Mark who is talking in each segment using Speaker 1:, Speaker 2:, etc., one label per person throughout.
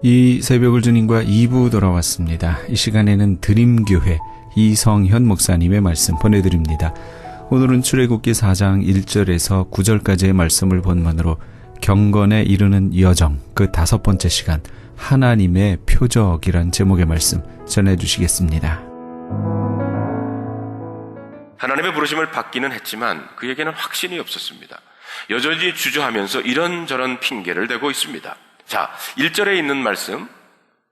Speaker 1: 이 새벽을 주님과 2부 돌아왔습니다. 이 시간에는 드림교회 이성현 목사님의 말씀 보내드립니다. 오늘은 출애굽기 4장 1절에서 9절까지의 말씀을 본문으로 경건에 이르는 여정, 그 5번째 시간, 하나님의 표적이란 제목의 말씀 전해주시겠습니다.
Speaker 2: 하나님의 부르심을 받기는 했지만 그에게는 확신이 없었습니다. 여전히 주저하면서 이런저런 핑계를 대고 있습니다. 자, 1절에 있는 말씀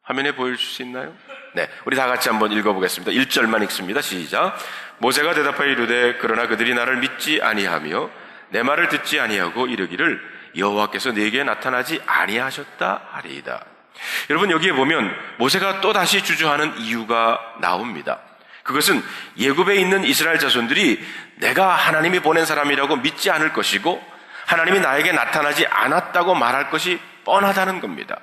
Speaker 2: 화면에 보여줄 수 있나요? 네, 우리 다 같이 한번 읽어보겠습니다. 1절만 읽습니다. 시작. 모세가 대답하여 이르되 그러나 그들이 나를 믿지 아니하며 내 말을 듣지 아니하고 이르기를 여호와께서 네게 나타나지 아니하셨다 하리이다. 여러분, 여기에 보면 모세가 또다시 주저하는 이유가 나옵니다. 그것은 예굽에 있는 이스라엘 자손들이 내가 하나님이 보낸 사람이라고 믿지 않을 것이고 하나님이 나에게 나타나지 않았다고 말할 것이 뻔하다는 겁니다.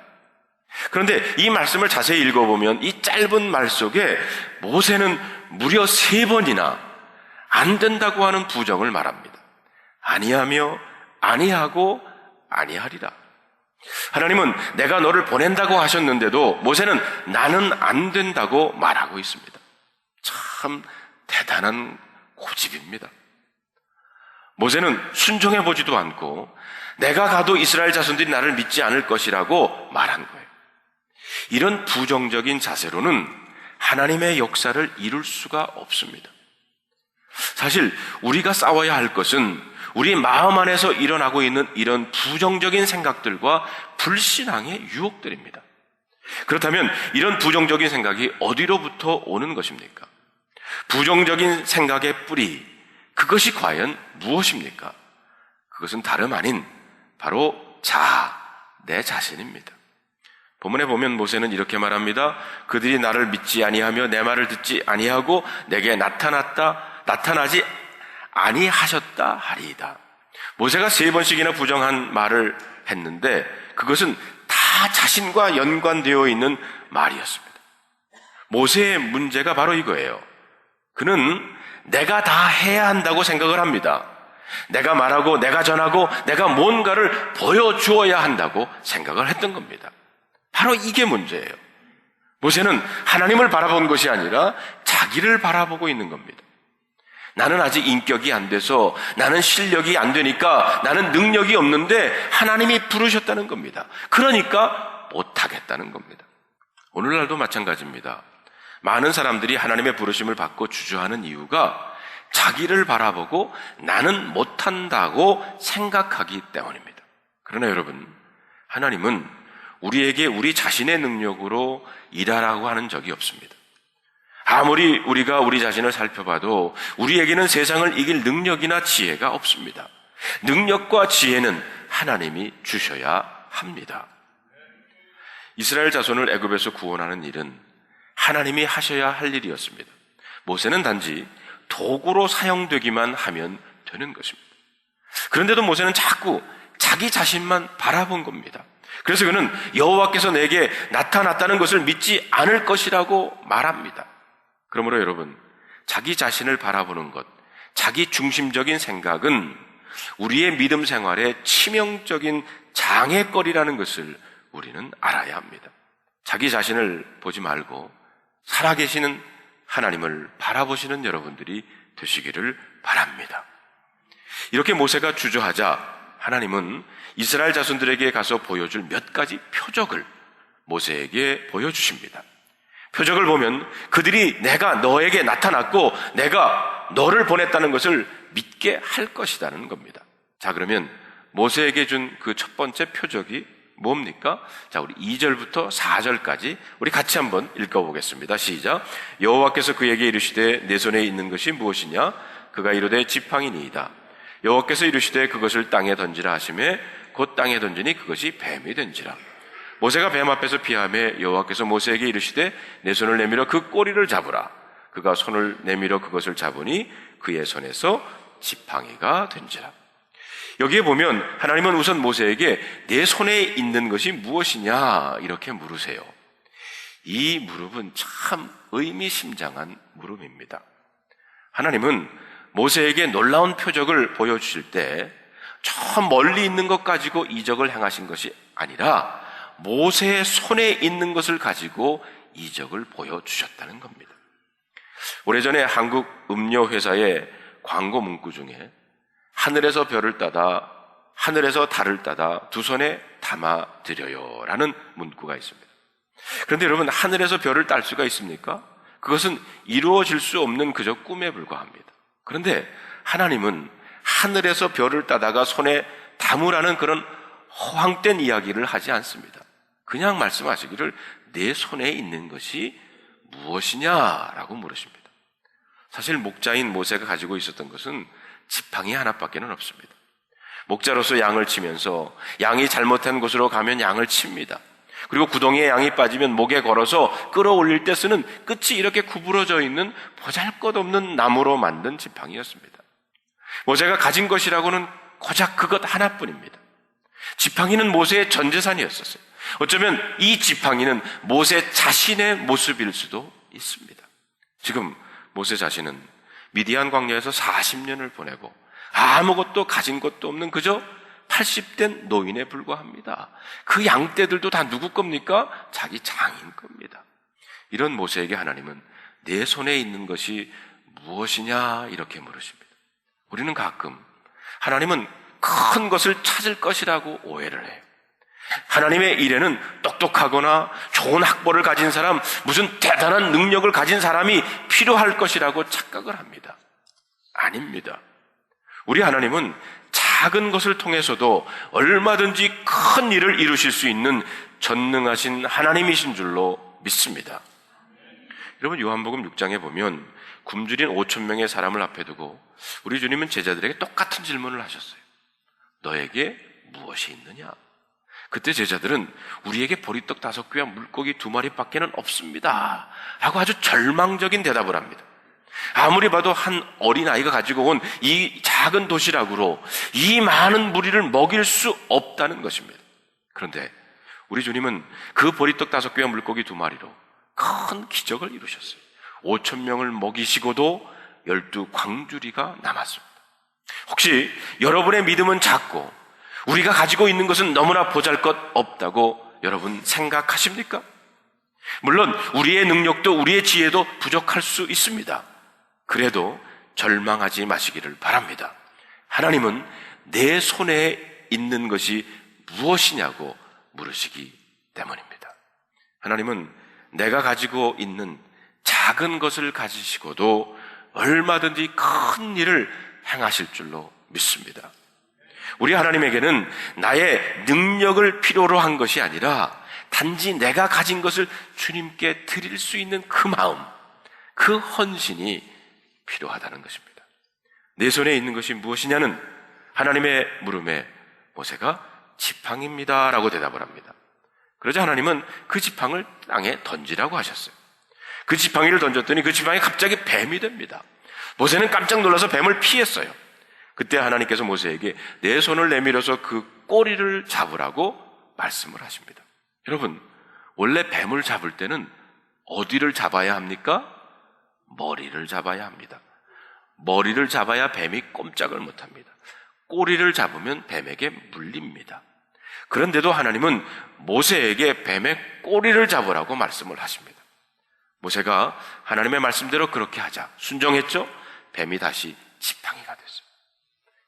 Speaker 2: 그런데 이 말씀을 자세히 읽어보면 이 짧은 말 속에 모세는 무려 3번이나 안 된다고 하는 부정을 말합니다. 아니하며 아니하고 아니하리라. 하나님은 내가 너를 보낸다고 하셨는데도 모세는 나는 안 된다고 말하고 있습니다. 참 대단한 고집입니다. 모세는 순종해보지도 않고 내가 가도 이스라엘 자손들이 나를 믿지 않을 것이라고 말한 거예요. 이런 부정적인 자세로는 하나님의 역사를 이룰 수가 없습니다. 사실 우리가 싸워야 할 것은 우리 마음 안에서 일어나고 있는 이런 부정적인 생각들과 불신앙의 유혹들입니다. 그렇다면 이런 부정적인 생각이 어디로부터 오는 것입니까? 부정적인 생각의 뿌리, 그것이 과연 무엇입니까? 그것은 다름 아닌 바로 내 자신입니다. 본문에 보면 모세는 이렇게 말합니다. 그들이 나를 믿지 아니하며 내 말을 듣지 아니하고 내게 나타나지 아니하셨다 하리이다. 모세가 3번씩이나 부정한 말을 했는데 그것은 다 자신과 연관되어 있는 말이었습니다. 모세의 문제가 바로 이거예요. 그는 내가 다 해야 한다고 생각을 합니다. 내가 말하고 내가 전하고 내가 뭔가를 보여주어야 한다고 생각을 했던 겁니다. 바로 이게 문제예요. 모세는 하나님을 바라본 것이 아니라 자기를 바라보고 있는 겁니다. 나는 아직 인격이 안 돼서, 나는 실력이 안 되니까, 나는 능력이 없는데 하나님이 부르셨다는 겁니다. 그러니까 못하겠다는 겁니다. 오늘날도 마찬가지입니다. 많은 사람들이 하나님의 부르심을 받고 주저하는 이유가 자기를 바라보고 나는 못한다고 생각하기 때문입니다. 그러나 여러분, 하나님은 우리에게 우리 자신의 능력으로 일하라고 하는 적이 없습니다. 아무리 우리가 우리 자신을 살펴봐도 우리에게는 세상을 이길 능력이나 지혜가 없습니다. 능력과 지혜는 하나님이 주셔야 합니다. 이스라엘 자손을 애굽에서 구원하는 일은 하나님이 하셔야 할 일이었습니다. 모세는 단지 도구로 사용되기만 하면 되는 것입니다. 그런데도 모세는 자꾸 자기 자신만 바라본 겁니다. 그래서 그는 여호와께서 내게 나타났다는 것을 믿지 않을 것이라고 말합니다. 그러므로 여러분, 자기 자신을 바라보는 것, 자기 중심적인 생각은 우리의 믿음 생활에 치명적인 장애거리라는 것을 우리는 알아야 합니다. 자기 자신을 보지 말고 살아계시는 하나님을 바라보시는 여러분들이 되시기를 바랍니다. 이렇게 모세가 주저하자 하나님은 이스라엘 자손들에게 가서 보여줄 몇 가지 표적을 모세에게 보여주십니다. 표적을 보면 그들이 내가 너에게 나타났고 내가 너를 보냈다는 것을 믿게 할 것이라는 겁니다. 자, 그러면 모세에게 준 그 첫 번째 표적이 뭡니까? 자, 우리 2절부터 4절까지 우리 같이 한번 읽어보겠습니다. 시작. 여호와께서 그에게 이르시되 내 손에 있는 것이 무엇이냐? 그가 이르되 지팡이니이다. 여호와께서 이르시되 그것을 땅에 던지라 하시매 곧 땅에 던지니 그것이 뱀이 된지라. 모세가 뱀 앞에서 피하매 여호와께서 모세에게 이르시되 내 손을 내밀어 그 꼬리를 잡으라. 그가 손을 내밀어 그것을 잡으니 그의 손에서 지팡이가 된지라. 여기에 보면 하나님은 우선 모세에게 내 손에 있는 것이 무엇이냐 이렇게 물으세요. 이 무릎은 참 의미심장한 무릎입니다. 하나님은 모세에게 놀라운 표적을 보여주실 때 저 멀리 있는 것 가지고 이적을 행하신 것이 아니라 모세의 손에 있는 것을 가지고 이적을 보여주셨다는 겁니다. 오래전에 한국 음료회사의 광고 문구 중에 하늘에서 별을 따다, 하늘에서 달을 따다 두 손에 담아드려요 라는 문구가 있습니다. 그런데 여러분, 하늘에서 별을 딸 수가 있습니까? 그것은 이루어질 수 없는 그저 꿈에 불과합니다. 그런데 하나님은 하늘에서 별을 따다가 손에 담으라는 그런 허황된 이야기를 하지 않습니다. 그냥 말씀하시기를 내 손에 있는 것이 무엇이냐라고 물으십니다. 사실 목자인 모세가 가지고 있었던 것은 지팡이 하나밖에는 없습니다. 목자로서 양을 치면서 양이 잘못한 곳으로 가면 양을 칩니다. 그리고 구덩이에 양이 빠지면 목에 걸어서 끌어올릴 때 쓰는 끝이 이렇게 구부러져 있는 보잘것없는 나무로 만든 지팡이였습니다. 모세가 가진 것이라고는 고작 그것 하나뿐입니다. 지팡이는 모세의 전 재산이었었어요. 어쩌면 이 지팡이는 모세 자신의 모습일 수도 있습니다. 지금 모세 자신은 미디안 광야에서 40년을 보내고 아무것도 가진 것도 없는 그저 80된 노인에 불과합니다. 그 양떼들도 다 누구 겁니까? 자기 장인 겁니다. 이런 모세에게 하나님은 내 손에 있는 것이 무엇이냐 이렇게 물으십니다. 우리는 가끔 하나님은 큰 것을 찾을 것이라고 오해를 해요. 하나님의 일에는 똑똑하거나 좋은 학벌을 가진 사람, 무슨 대단한 능력을 가진 사람이 필요할 것이라고 착각을 합니다. 아닙니다. 우리 하나님은 작은 것을 통해서도 얼마든지 큰 일을 이루실 수 있는 전능하신 하나님이신 줄로 믿습니다. 여러분, 요한복음 6장에 보면 굶주린 5,000명의 사람을 앞에 두고 우리 주님은 제자들에게 똑같은 질문을 하셨어요. 너에게 무엇이 있느냐? 그때 제자들은 우리에게 보리떡 5개와 물고기 2마리밖에는 없습니다 라고 아주 절망적인 대답을 합니다. 아무리 봐도 한 어린아이가 가지고 온 이 작은 도시락으로 이 많은 무리를 먹일 수 없다는 것입니다. 그런데 우리 주님은 그 보리떡 5개와 물고기 2마리로 큰 기적을 이루셨어요. 5,000명을 먹이시고도 12광주리가 남았습니다. 혹시 여러분의 믿음은 작고 우리가 가지고 있는 것은 너무나 보잘것없다고 여러분 생각하십니까? 물론 우리의 능력도 우리의 지혜도 부족할 수 있습니다. 그래도 절망하지 마시기를 바랍니다. 하나님은 내 손에 있는 것이 무엇이냐고 물으시기 때문입니다. 하나님은 내가 가지고 있는 작은 것을 가지시고도 얼마든지 큰 일을 행하실 줄로 믿습니다. 우리 하나님에게는 나의 능력을 필요로 한 것이 아니라 단지 내가 가진 것을 주님께 드릴 수 있는 그 마음, 그 헌신이 필요하다는 것입니다. 내 손에 있는 것이 무엇이냐는 하나님의 물음에 모세가 지팡이입니다 라고 대답을 합니다. 그러자 하나님은 그 지팡이를 땅에 던지라고 하셨어요. 그 지팡이를 던졌더니 그 지팡이가 갑자기 뱀이 됩니다. 모세는 깜짝 놀라서 뱀을 피했어요. 그때 하나님께서 모세에게 내 손을 내밀어서 그 꼬리를 잡으라고 말씀을 하십니다. 여러분, 원래 뱀을 잡을 때는 어디를 잡아야 합니까? 머리를 잡아야 합니다. 머리를 잡아야 뱀이 꼼짝을 못합니다. 꼬리를 잡으면 뱀에게 물립니다. 그런데도 하나님은 모세에게 뱀의 꼬리를 잡으라고 말씀을 하십니다. 모세가 하나님의 말씀대로 그렇게 하자 순종했죠? 뱀이 다시 지팡이가 됐어요.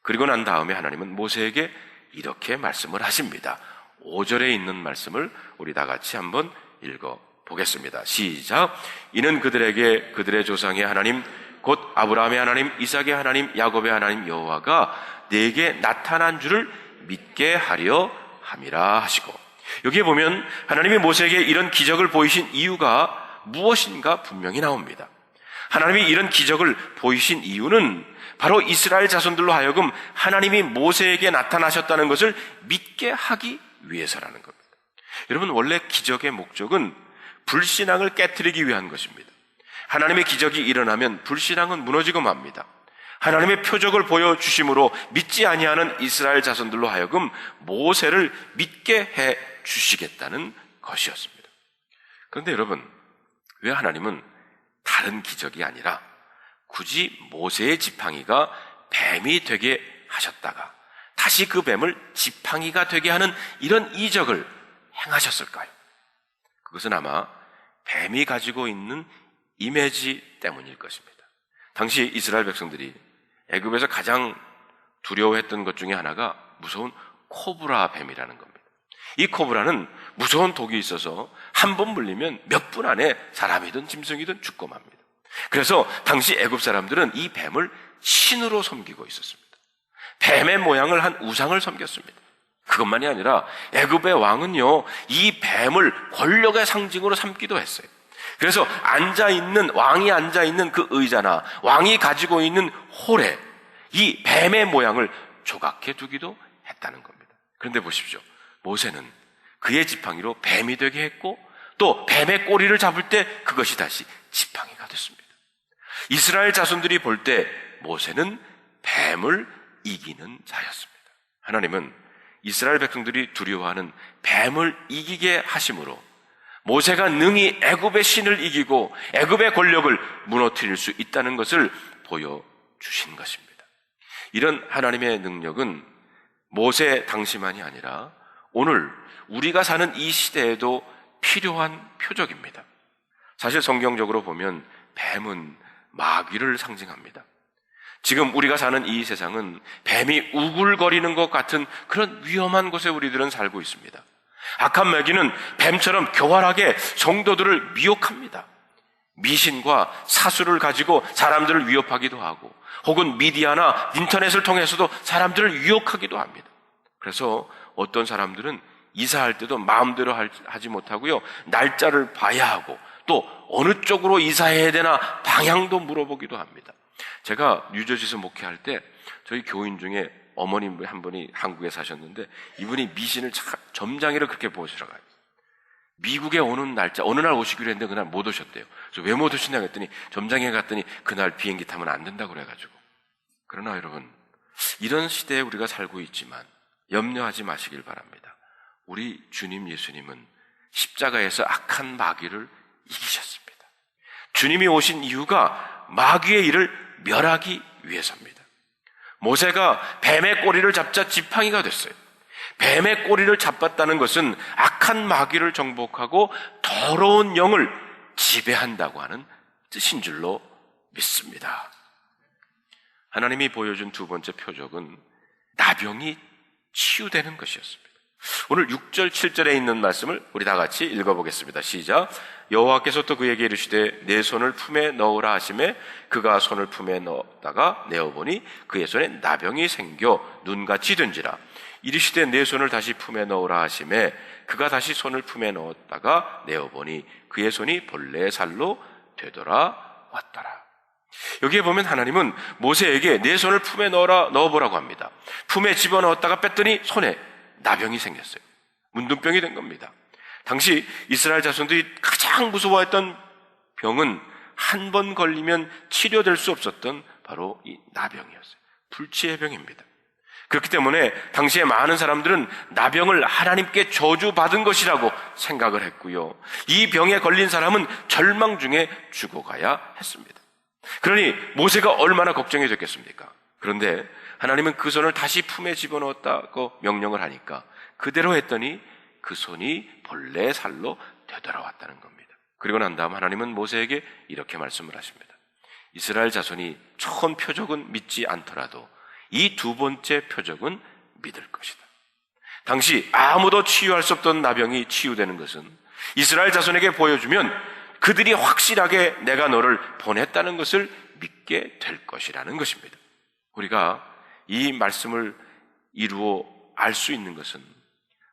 Speaker 2: 그리고 난 다음에 하나님은 모세에게 이렇게 말씀을 하십니다. 5절에 있는 말씀을 우리 다 같이 한번 읽어보겠습니다. 시작. 이는 그들에게 그들의 조상의 하나님 곧 아브라함의 하나님, 이삭의 하나님, 야곱의 하나님 여호와가 내게 나타난 줄을 믿게 하려 함이라 하시고, 여기에 보면 하나님이 모세에게 이런 기적을 보이신 이유가 무엇인가 분명히 나옵니다. 하나님이 이런 기적을 보이신 이유는 바로 이스라엘 자손들로 하여금 하나님이 모세에게 나타나셨다는 것을 믿게 하기 위해서라는 겁니다. 여러분, 원래 기적의 목적은 불신앙을 깨트리기 위한 것입니다. 하나님의 기적이 일어나면 불신앙은 무너지고 맙니다. 하나님의 표적을 보여주심으로 믿지 아니하는 이스라엘 자손들로 하여금 모세를 믿게 해 주시겠다는 것이었습니다. 그런데 여러분, 왜 하나님은 다른 기적이 아니라 굳이 모세의 지팡이가 뱀이 되게 하셨다가 다시 그 뱀을 지팡이가 되게 하는 이런 이적을 행하셨을까요? 그것은 아마 뱀이 가지고 있는 이미지 때문일 것입니다. 당시 이스라엘 백성들이 애굽에서 가장 두려워했던 것 중에 하나가 무서운 코브라 뱀이라는 겁니다. 이 코브라는 무서운 독이 있어서 한 번 물리면 몇 분 안에 사람이든 짐승이든 죽고 맙니다. 그래서 당시 애굽 사람들은 이 뱀을 신으로 섬기고 있었습니다. 뱀의 모양을 한 우상을 섬겼습니다. 그것만이 아니라 애굽의 왕은요, 이 뱀을 권력의 상징으로 삼기도 했어요. 그래서 왕이 앉아있는 그 의자나 왕이 가지고 있는 홀에 이 뱀의 모양을 조각해 두기도 했다는 겁니다. 그런데 보십시오. 모세는 그의 지팡이로 뱀이 되게 했고 또 뱀의 꼬리를 잡을 때 그것이 다시 지팡이가 됐습니다. 이스라엘 자손들이 볼 때 모세는 뱀을 이기는 자였습니다. 하나님은 이스라엘 백성들이 두려워하는 뱀을 이기게 하심으로 모세가 능히 애굽의 신을 이기고 애굽의 권력을 무너뜨릴 수 있다는 것을 보여주신 것입니다. 이런 하나님의 능력은 모세 당시만이 아니라 오늘 우리가 사는 이 시대에도 필요한 표적입니다. 사실 성경적으로 보면 뱀은 마귀를 상징합니다. 지금 우리가 사는 이 세상은 뱀이 우글거리는 것 같은 그런 위험한 곳에 우리들은 살고 있습니다. 악한 마귀는 뱀처럼 교활하게 성도들을 미혹합니다. 미신과 사수를 가지고 사람들을 위협하기도 하고 혹은 미디어나 인터넷을 통해서도 사람들을 유혹하기도 합니다. 그래서 어떤 사람들은 이사할 때도 마음대로 하지 못하고요, 날짜를 봐야 하고 또 어느 쪽으로 이사해야 되나 방향도 물어보기도 합니다. 제가 뉴저지에서 목회할 때 저희 교인 중에 어머님 한 분이 한국에 사셨는데 이분이 미신을 점장이를 그렇게 보시러 가요. 미국에 오는 날짜 어느 날 오시기로 했는데 그날 못 오셨대요. 그래서 왜 못 오시냐고 했더니 점장에 갔더니 그날 비행기 타면 안 된다고 그래가지고. 그러나 여러분, 이런 시대에 우리가 살고 있지만 염려하지 마시길 바랍니다. 우리 주님 예수님은 십자가에서 악한 마귀를 이기셨습니다. 주님이 오신 이유가 마귀의 일을 멸하기 위해서입니다. 모세가 뱀의 꼬리를 잡자 지팡이가 됐어요. 뱀의 꼬리를 잡았다는 것은 악한 마귀를 정복하고 더러운 영을 지배한다고 하는 뜻인 줄로 믿습니다. 하나님이 보여준 두 번째 표적은 나병이 치유되는 것이었습니다. 오늘 6절, 7절에 있는 말씀을 우리 다 같이 읽어보겠습니다. 시작. 여호와께서 또 그에게 이르시되 내 손을 품에 넣으라 하시매 그가 손을 품에 넣었다가 내어보니 그의 손에 나병이 생겨 눈같이 된지라. 이르시되 내 손을 다시 품에 넣으라 하시매 그가 다시 손을 품에 넣었다가 내어보니 그의 손이 본래의 살로 되돌아왔더라. 여기에 보면 하나님은 모세에게 내 손을 품에 넣어보라고 합니다. 품에 집어넣었다가 뺐더니 손에 나병이 생겼어요. 문둥병이 된 겁니다. 당시 이스라엘 자손들이 가장 무서워했던 병은 한 번 걸리면 치료될 수 없었던 바로 이 나병이었어요. 불치의 병입니다. 그렇기 때문에 당시에 많은 사람들은 나병을 하나님께 저주받은 것이라고 생각을 했고요. 이 병에 걸린 사람은 절망 중에 죽어가야 했습니다. 그러니 모세가 얼마나 걱정이 됐겠습니까? 그런데 하나님은 그 손을 다시 품에 집어넣었다고 명령을 하니까 그대로 했더니 그 손이 본래 살로 되돌아왔다는 겁니다. 그리고 난 다음 하나님은 모세에게 이렇게 말씀을 하십니다. 이스라엘 자손이 처음 표적은 믿지 않더라도 이 두 번째 표적은 믿을 것이다. 당시 아무도 치유할 수 없던 나병이 치유되는 것은 이스라엘 자손에게 보여주면 그들이 확실하게 내가 너를 보냈다는 것을 믿게 될 것이라는 것입니다. 우리가 이 말씀을 이루어 알 수 있는 것은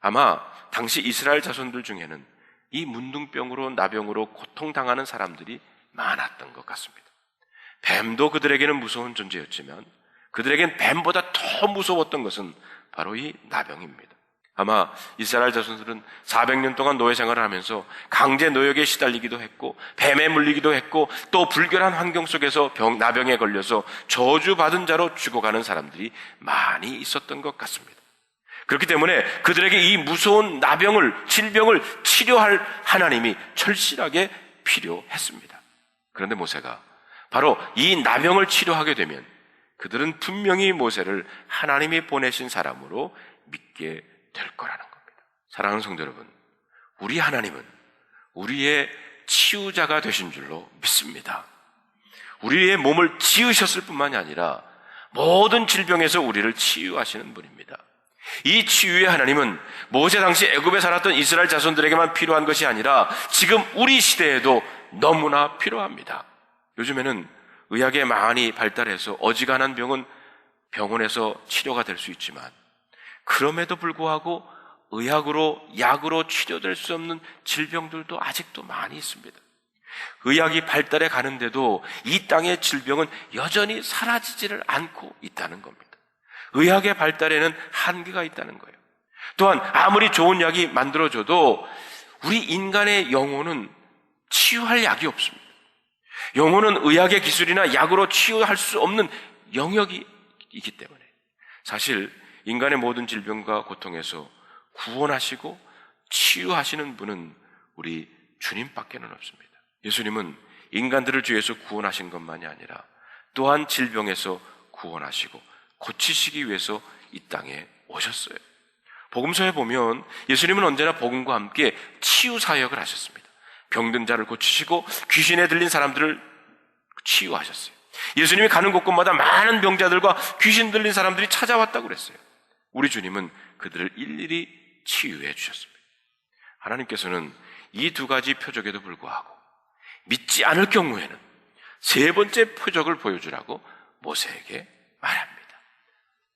Speaker 2: 아마 당시 이스라엘 자손들 중에는 이 문둥병으로 나병으로 고통당하는 사람들이 많았던 것 같습니다. 뱀도 그들에게는 무서운 존재였지만 그들에겐 뱀보다 더 무서웠던 것은 바로 이 나병입니다. 아마 이스라엘 자손들은 400년 동안 노예 생활을 하면서 강제 노역에 시달리기도 했고 뱀에 물리기도 했고 또 불결한 환경 속에서 나병에 걸려서 저주받은 자로 죽어가는 사람들이 많이 있었던 것 같습니다. 그렇기 때문에 그들에게 이 무서운 질병을 치료할 하나님이 절실하게 필요했습니다. 그런데 모세가 바로 이 나병을 치료하게 되면 그들은 분명히 모세를 하나님이 보내신 사람으로 믿게 될 거라는 겁니다. 사랑하는 성도 여러분, 우리 하나님은 우리의 치유자가 되신 줄로 믿습니다. 우리의 몸을 지으셨을 뿐만이 아니라 모든 질병에서 우리를 치유하시는 분입니다. 이 치유의 하나님은 모세 당시 애굽에 살았던 이스라엘 자손들에게만 필요한 것이 아니라 지금 우리 시대에도 너무나 필요합니다. 요즘에는 의학이 많이 발달해서 어지간한 병은 병원에서 치료가 될 수 있지만 그럼에도 불구하고 의학으로, 약으로 치료될 수 없는 질병들도 아직도 많이 있습니다. 의학이 발달해 가는데도 이 땅의 질병은 여전히 사라지지를 않고 있다는 겁니다. 의학의 발달에는 한계가 있다는 거예요. 또한 아무리 좋은 약이 만들어져도 우리 인간의 영혼은 치유할 약이 없습니다. 영혼은 의학의 기술이나 약으로 치유할 수 없는 영역이 있기 때문에 사실 인간의 모든 질병과 고통에서 구원하시고 치유하시는 분은 우리 주님밖에는 없습니다. 예수님은 인간들을 죄에서 구원하신 것만이 아니라 또한 질병에서 구원하시고 고치시기 위해서 이 땅에 오셨어요. 복음서에 보면 예수님은 언제나 복음과 함께 치유 사역을 하셨습니다. 병든 자를 고치시고 귀신에 들린 사람들을 치유하셨어요. 예수님이 가는 곳곳마다 많은 병자들과 귀신 들린 사람들이 찾아왔다고 그랬어요. 우리 주님은 그들을 일일이 치유해 주셨습니다. 하나님께서는 이 두 가지 표적에도 불구하고 믿지 않을 경우에는 세 번째 표적을 보여주라고 모세에게 말합니다.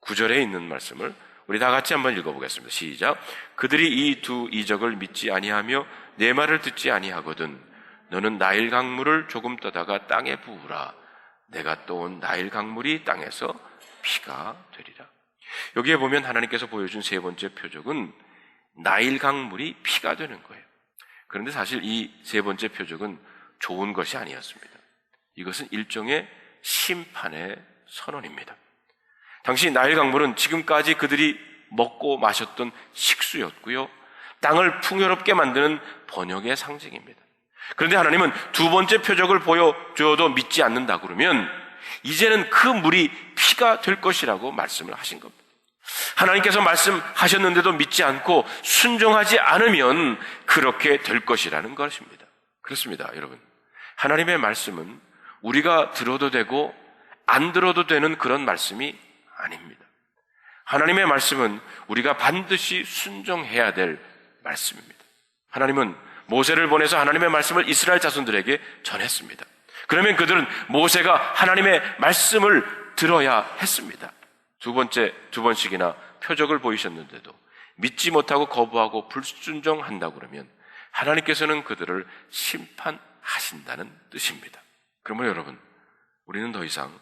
Speaker 2: 9절에 있는 말씀을 우리 다 같이 한번 읽어보겠습니다. 시작. 그들이 이 두 이적을 믿지 아니하며 내 말을 듣지 아니하거든 너는 나일 강물을 조금 떠다가 땅에 부으라. 내가 떠온 나일 강물이 땅에서 피가 되리라. 여기에 보면 하나님께서 보여준 세 번째 표적은 나일 강물이 피가 되는 거예요. 그런데 사실 이 세 번째 표적은 좋은 것이 아니었습니다. 이것은 일종의 심판의 선언입니다. 당시 나일 강물은 지금까지 그들이 먹고 마셨던 식수였고요, 땅을 풍요롭게 만드는 번영의 상징입니다. 그런데 하나님은 두 번째 표적을 보여줘도 믿지 않는다 그러면 이제는 그 물이 피가 될 것이라고 말씀을 하신 겁니다. 하나님께서 말씀하셨는데도 믿지 않고 순종하지 않으면 그렇게 될 것이라는 것입니다. 그렇습니다, 여러분. 하나님의 말씀은 우리가 들어도 되고 안 들어도 되는 그런 말씀이 아닙니다. 하나님의 말씀은 우리가 반드시 순종해야 될 말씀입니다. 하나님은 모세를 보내서 하나님의 말씀을 이스라엘 자손들에게 전했습니다. 그러면 그들은 모세가 하나님의 말씀을 들어야 했습니다. 두 번씩이나 표적을 보이셨는데도 믿지 못하고 거부하고 불순종한다 그러면 하나님께서는 그들을 심판하신다는 뜻입니다. 그러면 여러분, 우리는 더 이상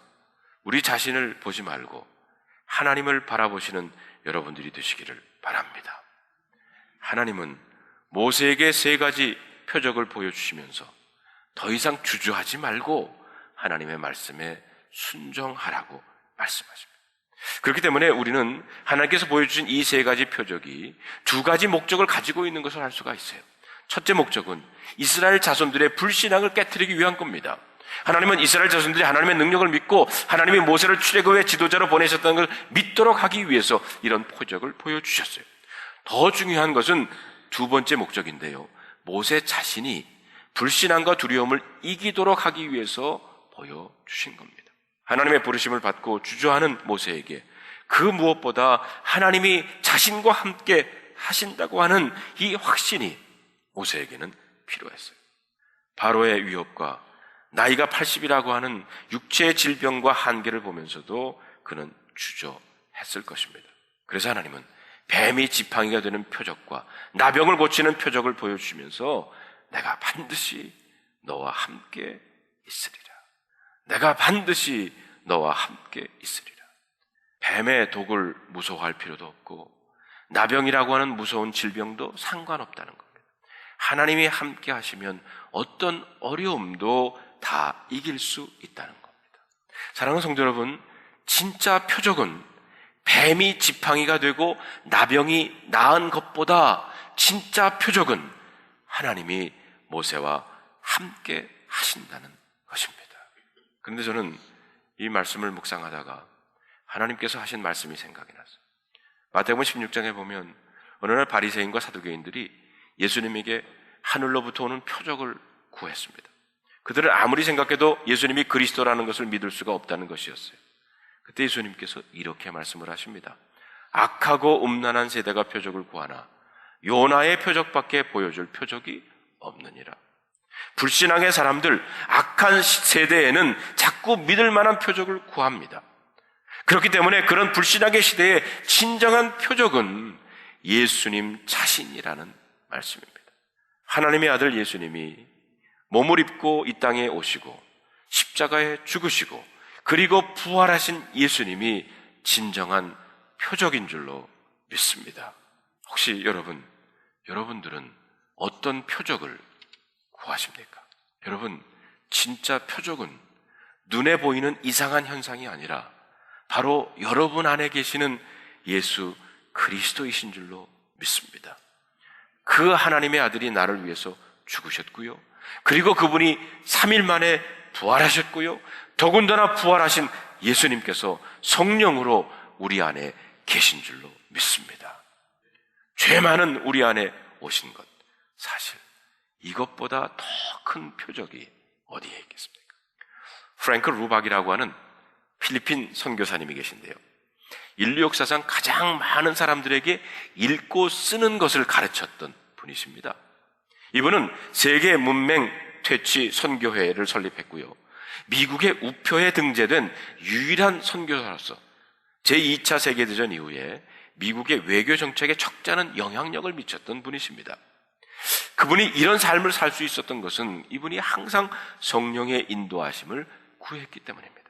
Speaker 2: 우리 자신을 보지 말고 하나님을 바라보시는 여러분들이 되시기를 바랍니다. 하나님은 모세에게 세 가지 표적을 보여주시면서 더 이상 주저하지 말고 하나님의 말씀에 순종하라고 말씀하십니다. 그렇기 때문에 우리는 하나님께서 보여주신 이 세 가지 표적이 두 가지 목적을 가지고 있는 것을 알 수가 있어요. 첫째 목적은 이스라엘 자손들의 불신앙을 깨트리기 위한 겁니다. 하나님은 이스라엘 자손들이 하나님의 능력을 믿고 하나님이 모세를 출애굽의 지도자로 보내셨다는 걸 믿도록 하기 위해서 이런 표적을 보여주셨어요. 더 중요한 것은 두 번째 목적인데요, 모세 자신이 불신앙과 두려움을 이기도록 하기 위해서 보여주신 겁니다. 하나님의 부르심을 받고 주저하는 모세에게 그 무엇보다 하나님이 자신과 함께 하신다고 하는 이 확신이 모세에게는 필요했어요. 바로의 위협과 나이가 80이라고 하는 육체의 질병과 한계를 보면서도 그는 주저했을 것입니다. 그래서 하나님은 뱀이 지팡이가 되는 표적과 나병을 고치는 표적을 보여주시면서 내가 반드시 너와 함께 있으리라. 내가 반드시 너와 함께 있으리라. 뱀의 독을 무서워할 필요도 없고 나병이라고 하는 무서운 질병도 상관없다는 겁니다. 하나님이 함께 하시면 어떤 어려움도 다 이길 수 있다는 겁니다. 사랑하는 성도 여러분, 진짜 표적은 뱀이 지팡이가 되고 나병이 나은 것보다 진짜 표적은 하나님이 모세와 함께 하신다는 것입니다. 그런데 저는 이 말씀을 묵상하다가 하나님께서 하신 말씀이 생각이 났어요. 마태복음 16장에 보면 어느 날 바리새인과 사두개인들이 예수님에게 하늘로부터 오는 표적을 구했습니다. 그들은 아무리 생각해도 예수님이 그리스도라는 것을 믿을 수가 없다는 것이었어요. 그때 예수님께서 이렇게 말씀을 하십니다. 악하고 음란한 세대가 표적을 구하나 요나의 표적밖에 보여줄 표적이 없느니라. 불신앙의 사람들, 악한 세대에는 자꾸 믿을 만한 표적을 구합니다. 그렇기 때문에 그런 불신앙의 시대에 진정한 표적은 예수님 자신이라는 말씀입니다. 하나님의 아들 예수님이 몸을 입고 이 땅에 오시고 십자가에 죽으시고 그리고 부활하신 예수님이 진정한 표적인 줄로 믿습니다. 혹시 여러분들은 어떤 표적을 구하십니까? 여러분, 진짜 표적은 눈에 보이는 이상한 현상이 아니라 바로 여러분 안에 계시는 예수 그리스도이신 줄로 믿습니다. 그 하나님의 아들이 나를 위해서 죽으셨고요. 그리고 그분이 3일 만에 부활하셨고요. 더군다나 부활하신 예수님께서 성령으로 우리 안에 계신 줄로 믿습니다. 죄 많은 우리 안에 오신 것, 사실 이것보다 더 큰 표적이 어디에 있겠습니까? 프랭크 루박이라고 하는 필리핀 선교사님이 계신데요. 인류 역사상 가장 많은 사람들에게 읽고 쓰는 것을 가르쳤던 분이십니다. 이분은 세계 문맹 퇴치 선교회를 설립했고요. 미국의 우표에 등재된 유일한 선교사로서 제2차 세계대전 이후에 미국의 외교 정책에 적잖은 영향력을 미쳤던 분이십니다. 그분이 이런 삶을 살 수 있었던 것은 이분이 항상 성령의 인도하심을 구했기 때문입니다.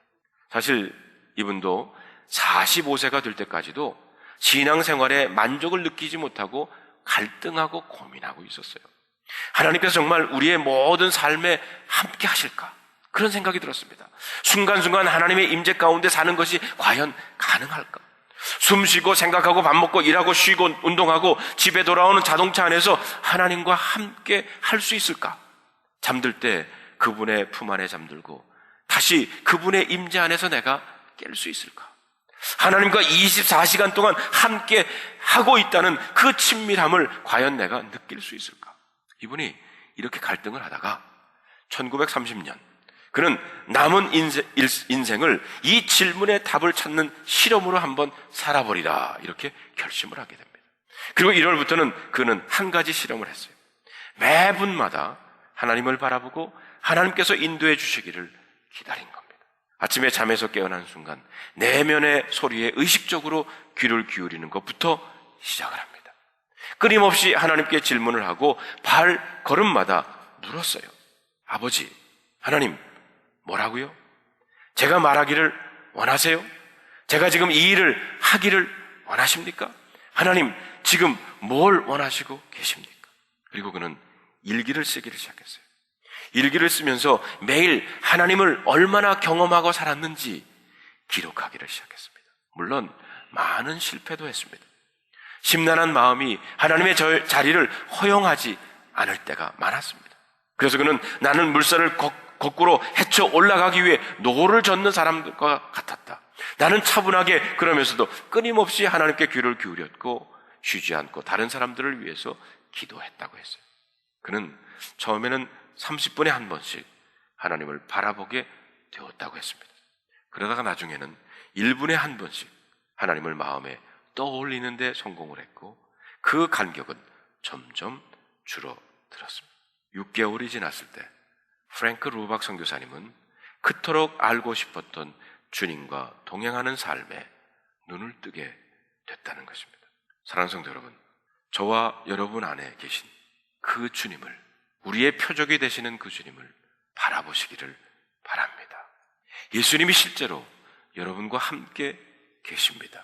Speaker 2: 사실 이분도 45세가 될 때까지도 신앙생활에 만족을 느끼지 못하고 갈등하고 고민하고 있었어요. 하나님께서 정말 우리의 모든 삶에 함께 하실까? 그런 생각이 들었습니다. 순간순간 하나님의 임재 가운데 사는 것이 과연 가능할까? 숨 쉬고 생각하고 밥 먹고 일하고 쉬고 운동하고 집에 돌아오는 자동차 안에서 하나님과 함께 할 수 있을까? 잠들 때 그분의 품 안에 잠들고 다시 그분의 임재 안에서 내가 깰 수 있을까? 하나님과 24시간 동안 함께 하고 있다는 그 친밀함을 과연 내가 느낄 수 있을까? 이분이 이렇게 갈등을 하다가 1930년 그는 남은 인생을 이 질문의 답을 찾는 실험으로 한번 살아버리라 이렇게 결심을 하게 됩니다. 그리고 1월부터는 그는 한 가지 실험을 했어요. 매분마다 하나님을 바라보고 하나님께서 인도해 주시기를 기다린 겁니다. 아침에 잠에서 깨어난 순간 내면의 소리에 의식적으로 귀를 기울이는 것부터 시작을 합니다. 끊임없이 하나님께 질문을 하고 발걸음마다 물었어요. 아버지, 하나님, 뭐라고요? 제가 말하기를 원하세요? 제가 지금 이 일을 하기를 원하십니까? 하나님, 지금 뭘 원하시고 계십니까? 그리고 그는 일기를 쓰기를 시작했어요. 일기를 쓰면서 매일 하나님을 얼마나 경험하고 살았는지 기록하기를 시작했습니다. 물론 많은 실패도 했습니다. 심란한 마음이 하나님의 자리를 허용하지 않을 때가 많았습니다. 그래서 그는 나는 물살을 거꾸로 헤쳐 올라가기 위해 노를 젓는 사람들과 같았다. 나는 차분하게 그러면서도 끊임없이 하나님께 귀를 기울였고 쉬지 않고 다른 사람들을 위해서 기도했다고 했어요. 그는 처음에는 30분에 한 번씩 하나님을 바라보게 되었다고 했습니다. 그러다가 나중에는 1분에 한 번씩 하나님을 마음에 떠올리는 데 성공을 했고 그 간격은 점점 줄어들었습니다. 6개월이 지났을 때 프랭크 루박 선교사님은 그토록 알고 싶었던 주님과 동행하는 삶에 눈을 뜨게 됐다는 것입니다. 사랑하는 성도 여러분, 저와 여러분 안에 계신 그 주님을, 우리의 표적이 되시는 그 주님을 바라보시기를 바랍니다. 예수님이 실제로 여러분과 함께 계십니다.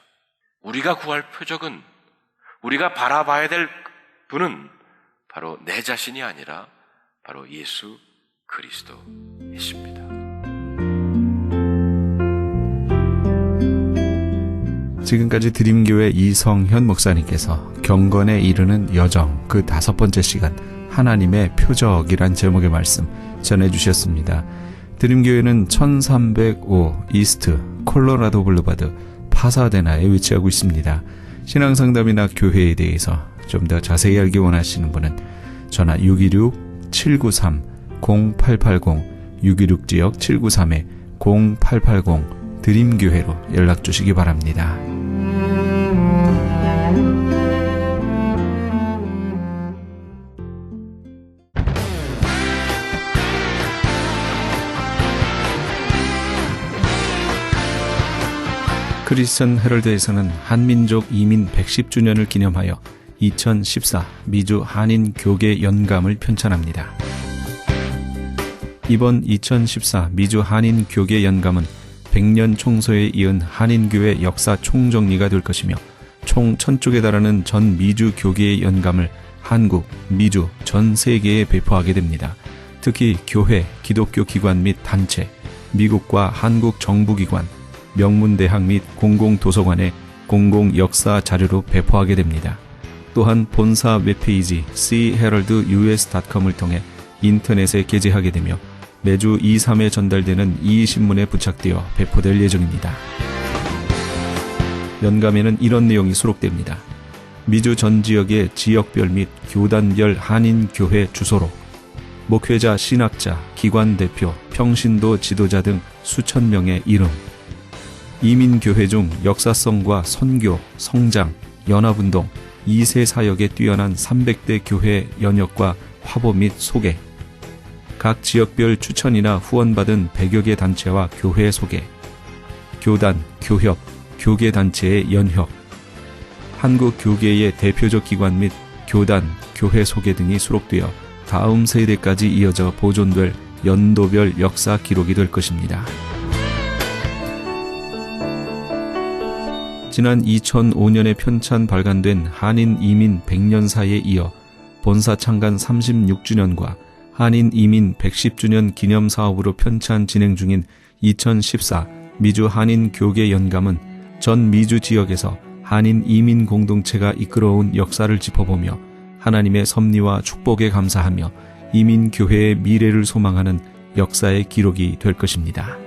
Speaker 2: 우리가 구할 표적은, 우리가 바라봐야 될 분은 바로 내 자신이 아니라 바로 예수 그리스도이십니다.
Speaker 1: 지금까지 드림교회 이성현 목사님께서 경건에 이르는 여정 그 5번째 시간 하나님의 표적이란 제목의 말씀 전해주셨습니다. 드림교회는 1305 이스트 콜로라도 블루바드 파사데나에 위치하고 있습니다. 신앙상담이나 교회에 대해서 좀 더 자세히 알기 원하시는 분은 전화 626-793-0880 626지역 793-0880 드림교회로 연락 주시기 바랍니다. 크리스천 헤럴드에서는 한민족 이민 110주년을 기념하여 2014 미주 한인 교계 연감을 편찬합니다. 이번 2014 미주 한인 교계 연감은 100년 총소에 이은 한인교회 역사 총정리가 될 것이며 총 1000쪽에 달하는 전 미주 교계의 연감을 한국, 미주, 전 세계에 배포하게 됩니다. 특히 교회, 기독교 기관 및 단체, 미국과 한국 정부기관, 명문대학 및 공공도서관의 공공역사 자료로 배포하게 됩니다. 또한 본사 웹페이지 cheraldus.com을 통해 인터넷에 게재하게 되며 매주 2, 3회 전달되는 이신문에 부착되어 배포될 예정입니다. 연감에는 이런 내용이 수록됩니다. 미주 전 지역의 지역별 및 교단별 한인교회 주소로 목회자, 신학자, 기관 대표, 평신도 지도자 등 수천 명의 이름, 이민교회 중 역사성과 선교, 성장, 연합운동, 2세 사역에 뛰어난 300대 교회 연역과 화보 및 소개, 각 지역별 추천이나 후원받은 100여 개 단체와 교회 소개, 교단, 교협, 교계단체의 연혁, 한국 교계의 대표적 기관 및 교단, 교회 소개 등이 수록되어 다음 세대까지 이어져 보존될 연도별 역사 기록이 될 것입니다. 지난 2005년에 편찬 발간된 한인 이민 100년사에 이어 본사 창간 36주년과 한인 이민 110주년 기념 사업으로 편찬 진행 중인 2014 미주 한인 교계 연감은 전 미주 지역에서 한인 이민 공동체가 이끌어온 역사를 짚어보며 하나님의 섭리와 축복에 감사하며 이민 교회의 미래를 소망하는 역사의 기록이 될 것입니다.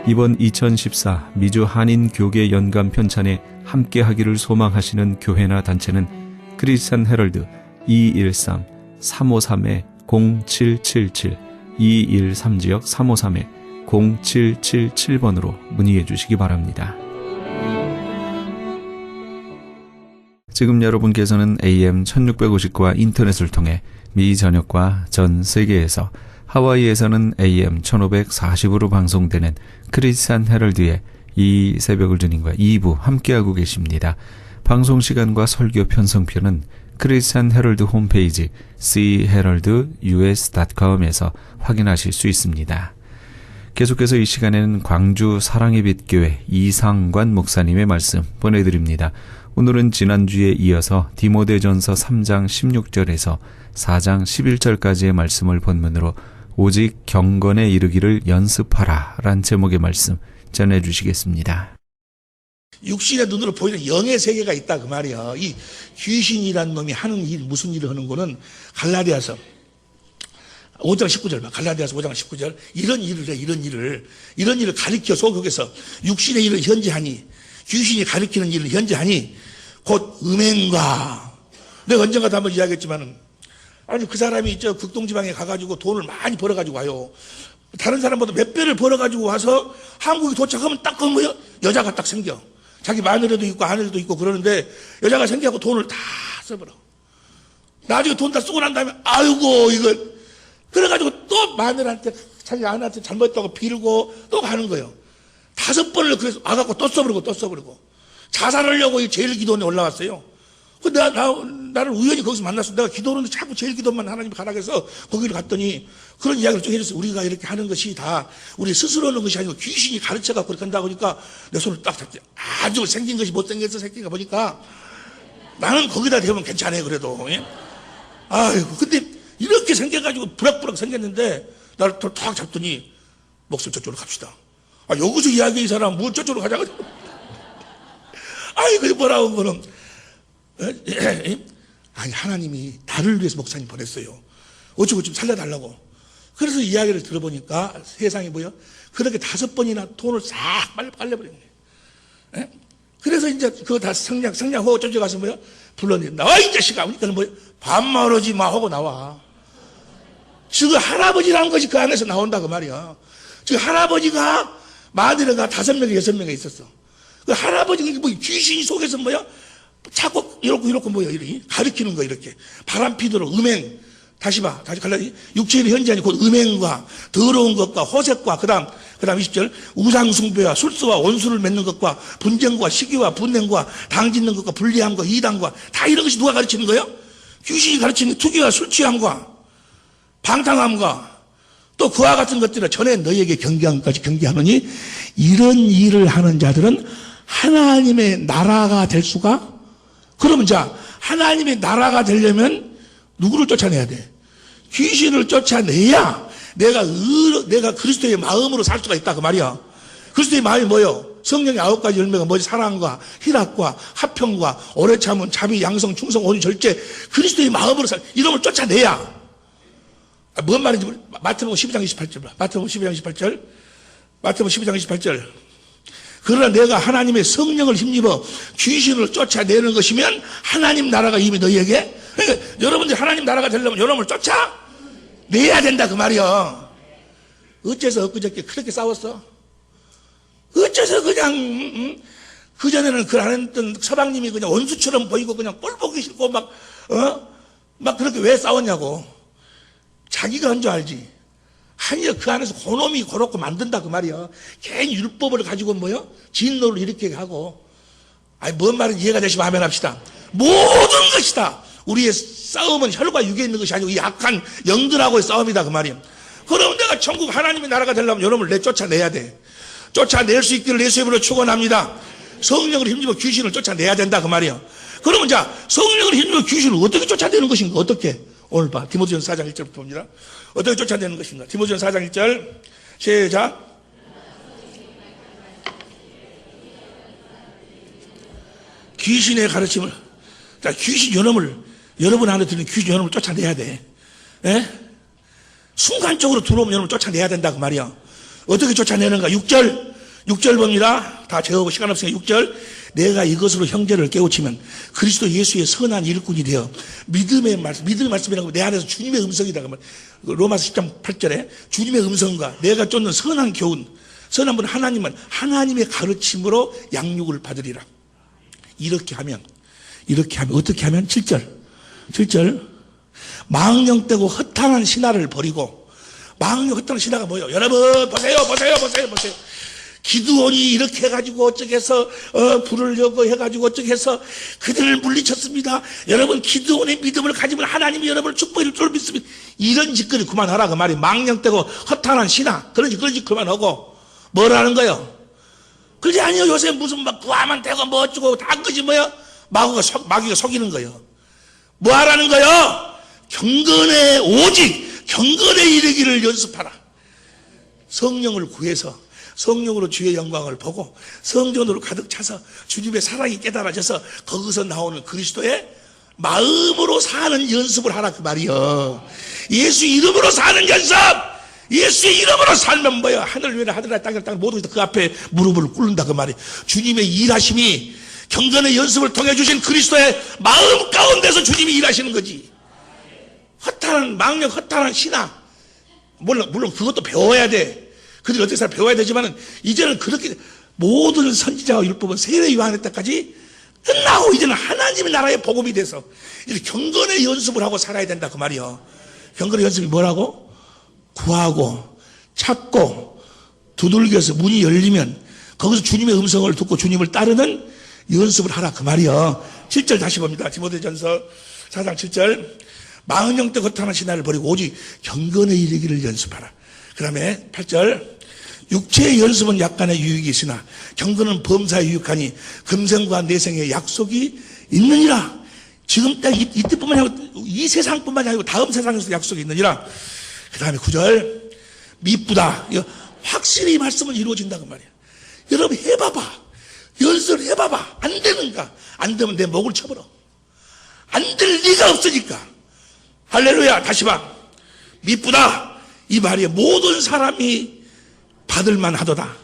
Speaker 1: 이번 2014 미주 한인 교계 연감 편찬에 함께하기를 소망하시는 교회나 단체는 크리스천 헤럴드 213-353-0777 213지역 353-0777번으로 문의해 주시기 바랍니다. 지금 여러분께서는 AM 1650과 인터넷을 통해 미 전역과 전 세계에서 하와이에서는 AM 1540으로 방송되는 크리스천 헤럴드의 이 새벽을 주님과 2부 함께하고 계십니다. 방송 시간과 설교 편성표는 크리스천 헤럴드 홈페이지 cheraldus.com에서 확인하실 수 있습니다. 계속해서 이 시간에는 광주 사랑의 빛 교회 이상관 목사님의 말씀 보내드립니다. 오늘은 지난주에 이어서 디모데전서 3장 16절에서 4장 11절까지의 말씀을 본문으로 오직 경건에 이르기를 연습하라 란 제목의 말씀 전해주시겠습니다.
Speaker 3: 육신의 눈으로 보이는 영의 세계가 있다 그 말이야. 이 귀신이라는 놈이 하는 일, 무슨 일을 하는 거는 갈라디아서 5장 19절 봐. 갈라디아서 5장 19절 이런 일을 해. 이런 일을 가리켜서 거기서 육신의 일을 현재하니 귀신이 가리키는 일을 현재하니 곧 음행과 내가 언젠가도 한번 이야기했지만은 아니 그 사람이 저 극동지방에 가가지고 돈을 많이 벌어가지고 와요. 다른 사람보다 몇 배를 벌어가지고 와서 한국에 도착하면 딱 그 뭐야 여자가 딱 생겨. 자기 마누라도 있고 아내도 있고 그러는데 여자가 생겨갖고 돈을 다 써버려. 나중에 돈 다 쓰고 난 다음에 아이고 이걸 그래가지고 또 마누라한테 자기 아내한테 잘못했다고 빌고 또 가는 거예요. 5번을 그래서 와갖고 또 써버리고 자살하려고 제일기도원에 올라왔어요. 나를 우연히 거기서 만났어. 내가 기도하는데 자꾸 제일기도만 하나님 가라해서 거기를 갔더니 그런 이야기를 쭉 해줬어요. 우리가 이렇게 하는 것이 다 우리 스스로 하는 것이 아니고 귀신이 가르쳐갖고 그렇게 한다고 하니까 내 손을 딱 잡지. 아주 생긴 것이 못생겨서 새끼가 보니까 나는 거기다 대면 괜찮아요. 그래도. 예? 아이고 근데 이렇게 생겨가지고 부락부락 생겼는데 나를 탁 잡더니 목소리 저쪽으로 갑시다. 여기서 이야기 이 사람 뭐 저쪽으로 가자고. 아이고 뭐라고 그러면 아니 하나님이 나를 위해서 목사님 보냈어요. 어쩌고 좀 살려달라고. 그래서 이야기를 들어보니까 세상이 뭐요? 그렇게 5번이나 돈을 싹 빨려버렸네. 그래서 이제 그거 다 성냥하고 쫓아가서 뭐야? 불렀는데, 나와, 이 자식아! 그러니까 뭐야? 반말하지 마 하고 나와. 지금 할아버지라는 것이 그 안에서 나온다, 그 말이야. 지금 할아버지가 마누라가 5명에 6명에 있었어. 그 할아버지가 뭐 귀신이 속에서 뭐야? 자꾸 이렇고 뭐야? 이렇게 가리키는 거 이렇게. 바람 피도록 음행. 다시 갈라디. 육체의 현재는 곧 음행과 더러운 것과 호색과 그다음 20절 우상숭배와 술수와 원수를 맺는 것과 분쟁과 시기와 분냉과 당짓는 것과 불리함과 이단과 다 이런 것이 누가 가르치는 거예요? 귀신이 가르치는 투기와 술 취함과 방탕함과 또 그와 같은 것들을 전에 너희에게 경계함까지 경계하느니 이런 일을 하는 자들은 하나님의 나라가 될 수가. 그러면 자, 하나님의 나라가 되려면 누구를 쫓아내야 돼? 귀신을 쫓아내야 내가 그리스도의 마음으로 살 수가 있다 그 말이야. 그리스도의 마음이 뭐요? 성령의 9가지 열매가 뭐지? 사랑과 희락과 화평과 오래 참은 자비 양성 충성 온유 절제. 그리스도의 마음으로 이놈을 쫓아내야. 뭔 말인지 마태복음 12장 28절 봐. 마태복음 12장 28절. 그러나 내가 하나님의 성령을 힘입어 귀신을 쫓아내는 것이면 하나님 나라가 이미 너희에게. 그러니까 여러분들이 하나님 나라가 되려면 여러분을 쫓아내야 된다 그 말이야. 어째서 엊그저께 그렇게 싸웠어? 어째서 그냥 그전에는 그 안 했던 서방님이 그냥 원수처럼 보이고 그냥 꼴 보기 싫고 막 그렇게 왜 싸웠냐고. 자기가 한 줄 알지. 아니야, 그 안에서 그놈이 그렇고 만든다 그 말이야. 괜히 율법을 가지고 뭐요? 진노를 일으키게 하고. 아니 뭔 말인지 이해가 되시면 아멘 합시다. 모든 것이다. 우리의 싸움은 혈과 육에 있는 것이 아니고 이 악한 영들하고의 싸움이다 그 말이야. 그럼 내가 천국 하나님의 나라가 되려면 여러분을 쫓아내야 돼. 쫓아낼 수 있기를 예수의 이름으로 축원합니다. 성령을 힘입어 귀신을 쫓아내야 된다 그 말이야. 그러면 자, 성령을 힘입어 귀신을 어떻게 쫓아내는 것인가? 어떻게? 오늘 봐. 디모데전서 4장 1절부터 봅니다. 어떻게 쫓아내는 것인가? 디모데전서 4장 1절 시작. 귀신의 가르침을, 자, 귀신 여러분 안에 드는 귀신 여러분을 쫓아내야 돼. 예? 순간적으로 들어오면 여러분을 쫓아내야 된다 그 말이야. 어떻게 쫓아내는가? 6절 봅니다. 다 제어하고 시간 없으니까 6절. 내가 이것으로 형제를 깨우치면 그리스도 예수의 선한 일꾼이 되어 믿음의 말씀이라고 내 안에서 주님의 음성이다. 로마서 10장 8절에 주님의 음성과 내가 쫓는 선한 교훈, 선한 분 하나님은 하나님의 가르침으로 양육을 받으리라. 이렇게 하면 어떻게 하면 7절 망령되고 허탄한 신화를 버리고. 허탄한 신화가 뭐예요? 여러분 보세요. 기드온이 이렇게 해가지고 어쩌게 해서 불을 여고 해가지고 어쩌게 해서 그들을 물리쳤습니다. 여러분 기드온의 믿음을 가지면 하나님이 여러분을 축복해줄 줄 믿습니다. 이런 짓거리 그만하라 그 말이. 망령되고 허탄한 신화 그런 짓 그만하고. 뭐라는 거예요? 그러지 아니요. 요새 무슨 막 구하면 되고 뭐 어쩌고 다 그지 뭐야? 마귀가 속이는 거예요. 뭐 하라는 거예요? 오직 경건에 이르기를 연습하라. 성령을 구해서 성령으로 주의 영광을 보고 성전으로 가득 차서 주님의 사랑이 깨달아져서 거기서 나오는 그리스도의 마음으로 사는 연습을 하라 그 말이요. 예수 이름으로 사는 연습. 예수의 이름으로 살면 뭐야? 하늘 위에 하늘 아래 땅 모두 그 앞에 무릎을 꿇는다 그 말이에요. 주님의 일하심이 경건의 연습을 통해 주신 그리스도의 마음 가운데서 주님이 일하시는 거지. 허탄한 신앙. 물론 그것도 배워야 돼. 그들이 어떻게 살 배워야 되지만은 이제는 그렇게 모든 선지자와 율법은 세례 요한의 때까지 끝나고 이제는 하나님의 나라의 복음이 돼서 이제 경건의 연습을 하고 살아야 된다 그 말이요. 경건의 연습이 뭐라고? 구하고 찾고 두들겨서 문이 열리면 거기서 주님의 음성을 듣고 주님을 따르는 연습을 하라 그 말이요. 7절 다시 봅니다. 디모데전서 4장 7절. 망령되 허탄한 신화를 버리고 오직 경건에 이르기를 연습하라. 그 다음에 8절. 육체의 연습은 약간의 유익이 있으나 경건은 범사에 유익하니 금생과 내생의 약속이 있느니라. 지금 딱 이때뿐만이 아니고 이 세상뿐만이 아니고 다음 세상에서 약속이 있느니라. 그 다음에 9절. 미쁘다. 확실히 이 말씀은 이루어진다 그 말이야. 여러분 해봐봐. 연습을 해봐봐. 안 되는가? 안 되면 내 목을 쳐버려. 안 될 리가 없으니까. 할렐루야. 다시 봐. 미쁘다. 이 말이 모든 사람이 받을만 하도다.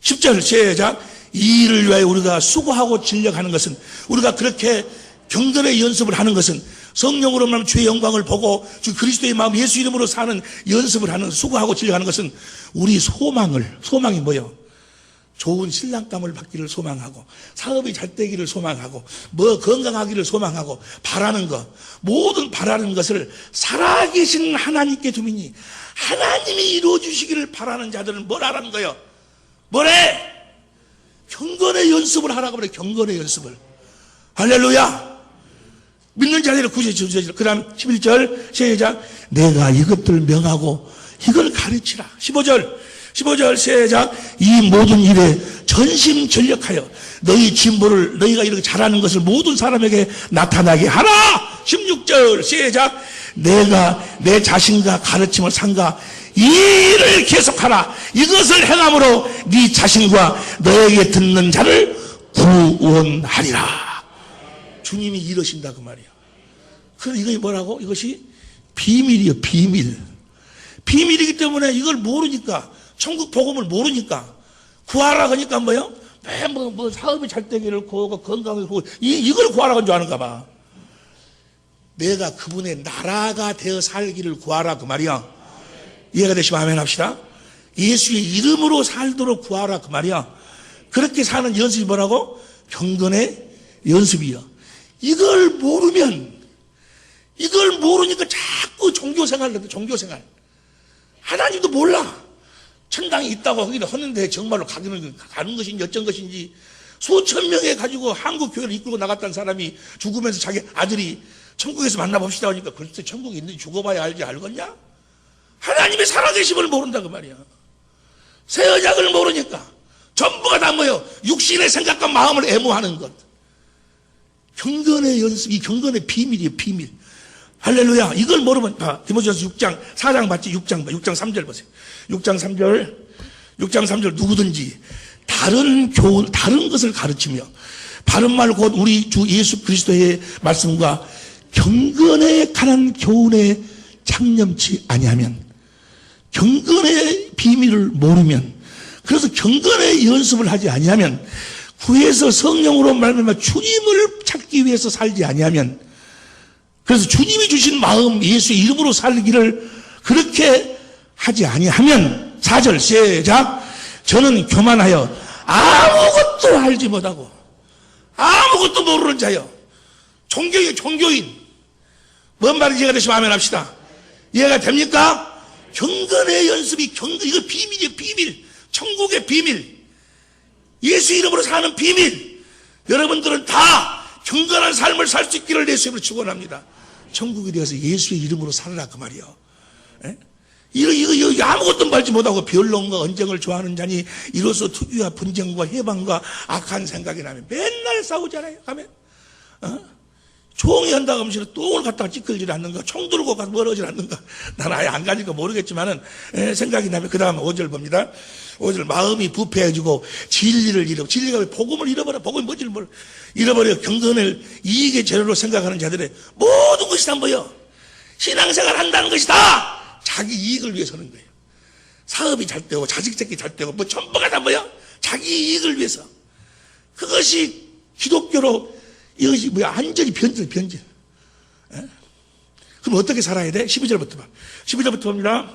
Speaker 3: 10절 시작. 이 일을 위하여 우리가 수고하고 진력하는 것은, 우리가 그렇게 경건의 연습을 하는 것은 성령으로 말하면 주의 영광을 보고 주 그리스도의 마음 예수 이름으로 사는 연습을 하는, 수고하고 진력하는 것은 우리 소망이 뭐예요? 좋은 신랑감을 받기를 소망하고, 사업이 잘 되기를 소망하고, 건강하기를 소망하고, 바라는 것, 모든 바라는 것을 살아계신 하나님께 두미니 하나님이 이루어주시기를 바라는 자들은 뭘 하라는 거예요? 뭐래? 경건의 연습을 하라고 그래. 경건의 연습을. 할렐루야. 믿는 자들을 구제해주세요. 그 다음 11절 시작. 내가 이것들을 명하고 이걸 가르치라. 15절 시작. 이 모든 일에 전심전력하여 너희 진보를, 너희가 이렇게 잘하는 것을 모든 사람에게 나타나게 하라. 16절 시작. 내가 내 자신과 가르침을 삼가 이 일을 계속하라. 이것을 행함으로 네 자신과 너에게 듣는 자를 구원하리라. 주님이 이러신다 그 말이에요. 그럼 이것이 뭐라고? 이것이 비밀이에요. 비밀이기 때문에 이걸 모르니까, 천국 복음을 모르니까, 구하라 하니까 뭐요? 뭐 사업이 잘 되기를 구하고 건강을 구하고 이걸 구하라고 한 줄 아는가 봐. 내가 그분의 나라가 되어 살기를 구하라 그 말이야. 이해가 되시면 아멘 합시다. 예수의 이름으로 살도록 구하라 그 말이야. 그렇게 사는 연습이 뭐라고? 경건의 연습이야. 이걸 모르니까 자꾸 종교생활. 하나님도 몰라. 천당이 있다고 하기는 하는데 정말로 가는 것인지 어쩐 것인지, 수천 명에 가지고 한국 교회를 이끌고 나갔던 사람이 죽으면서 자기 아들이 천국에서 만나봅시다 하니까 글쎄 천국이 있는지 죽어봐야 알지 알겠냐? 하나님의 살아계심을 모른다 그 말이야. 새 언약을 모르니까 전부가 다 뭐예요? 육신의 생각과 마음을 애무하는 것. 경건의 연습, 이 경건의 비밀이에요. 비밀. 할렐루야. 이걸 모르면, 디모데전서 6장 4장 봤지? 6장 3절 보세요. 6장 3절 누구든지 다른 것을 가르치며 바른 말 곧 우리 주 예수 그리스도의 말씀과 경건에 관한 교훈에 창념치 아니하면, 경건의 비밀을 모르면, 그래서 경건의 연습을 하지 아니하면, 구해서 성령으로 말미암아 주님을 찾기 위해서 살지 아니하면, 그래서 주님이 주신 마음 예수의 이름으로 살기를 그렇게 하지 아니하면, 4절 시작. 저는 교만하여 아무것도 알지 못하고 아무것도 모르는 자요. 종교인. 뭔 말인지 이해가 되시면 아멘 합시다. 이해가 됩니까? 경건의 연습이 이거 비밀이에요. 비밀. 천국의 비밀. 예수 이름으로 사는 비밀. 여러분들은 다 경건한 삶을 살 수 있기를 예수 이름으로 축원합니다. 천국에 대해서 예수의 이름으로 살아라 그 말이요. 이거 아무것도 말지 못하고 변론과 언쟁을 좋아하는 자니 이로써 투기와 분쟁과 해방과 악한 생각이 나면 맨날 싸우잖아요. 가면 종이 한다고 하면 똥을 갖다가 찌끌질 않는가, 총 들고 가서 멀어질 않는가. 난 아예 안 가니까 모르겠지만은 생각이 나면 그 다음 5절 봅니다. 5절 마음이 부패해지고 진리를 잃어. 진리가 왜 복음을 잃어버려. 복음이 뭔지를 잃어버려. 경건을 이익의 재료로 생각하는 자들의 모든 것이 다 뭐예요? 신앙생활 한다는 것이 다 자기 이익을 위해서 하는 거예요. 사업이 잘 되고 자식 새끼 잘 되고 뭐 전부가 다 뭐야? 자기 이익을 위해서. 그것이 기독교로, 이것이 뭐야? 완전히 변질. 그럼 어떻게 살아야 돼? 12절부터 봐. 12절부터 봅니다.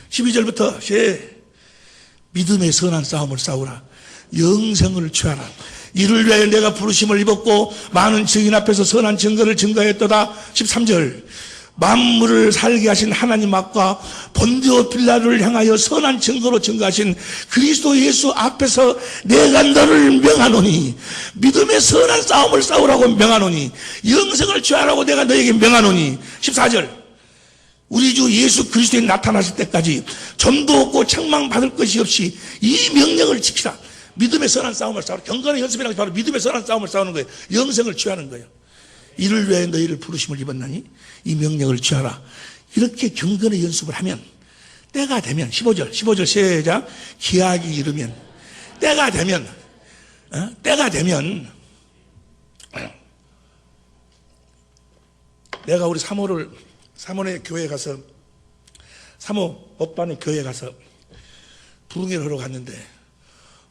Speaker 3: 12절부터 믿음의 선한 싸움을 싸우라. 영생을 취하라. 이를 위하여 내가 부르심을 입었고 많은 증인 앞에서 선한 증거를 증거했도다. 13절. 만물을 살게 하신 하나님 앞과 본디오 빌라를 향하여 선한 증거로 증거하신 그리스도 예수 앞에서 내가 너를 명하노니, 믿음의 선한 싸움을 싸우라고 명하노니, 영생을 취하라고 내가 너에게 명하노니. 14절. 우리 주 예수 그리스도에 나타나실 때까지 점도 없고 책망받을 것이 없이 이 명령을 지키라. 믿음의 선한 싸움을 싸우라. 경건의 연습이라는 게 바로 믿음의 선한 싸움을 싸우는 거예요. 영생을 취하는 거예요. 이를 위해 너희를 부르심을 입었나니 이 명령을 취하라. 이렇게 경건의 연습을 하면 때가 되면, 15절 시작. 기약이 이르면, 때가 되면 내가 우리 사모의 교회에 가서, 사모 오빠네 교회에 가서 부흥회를 하러 갔는데,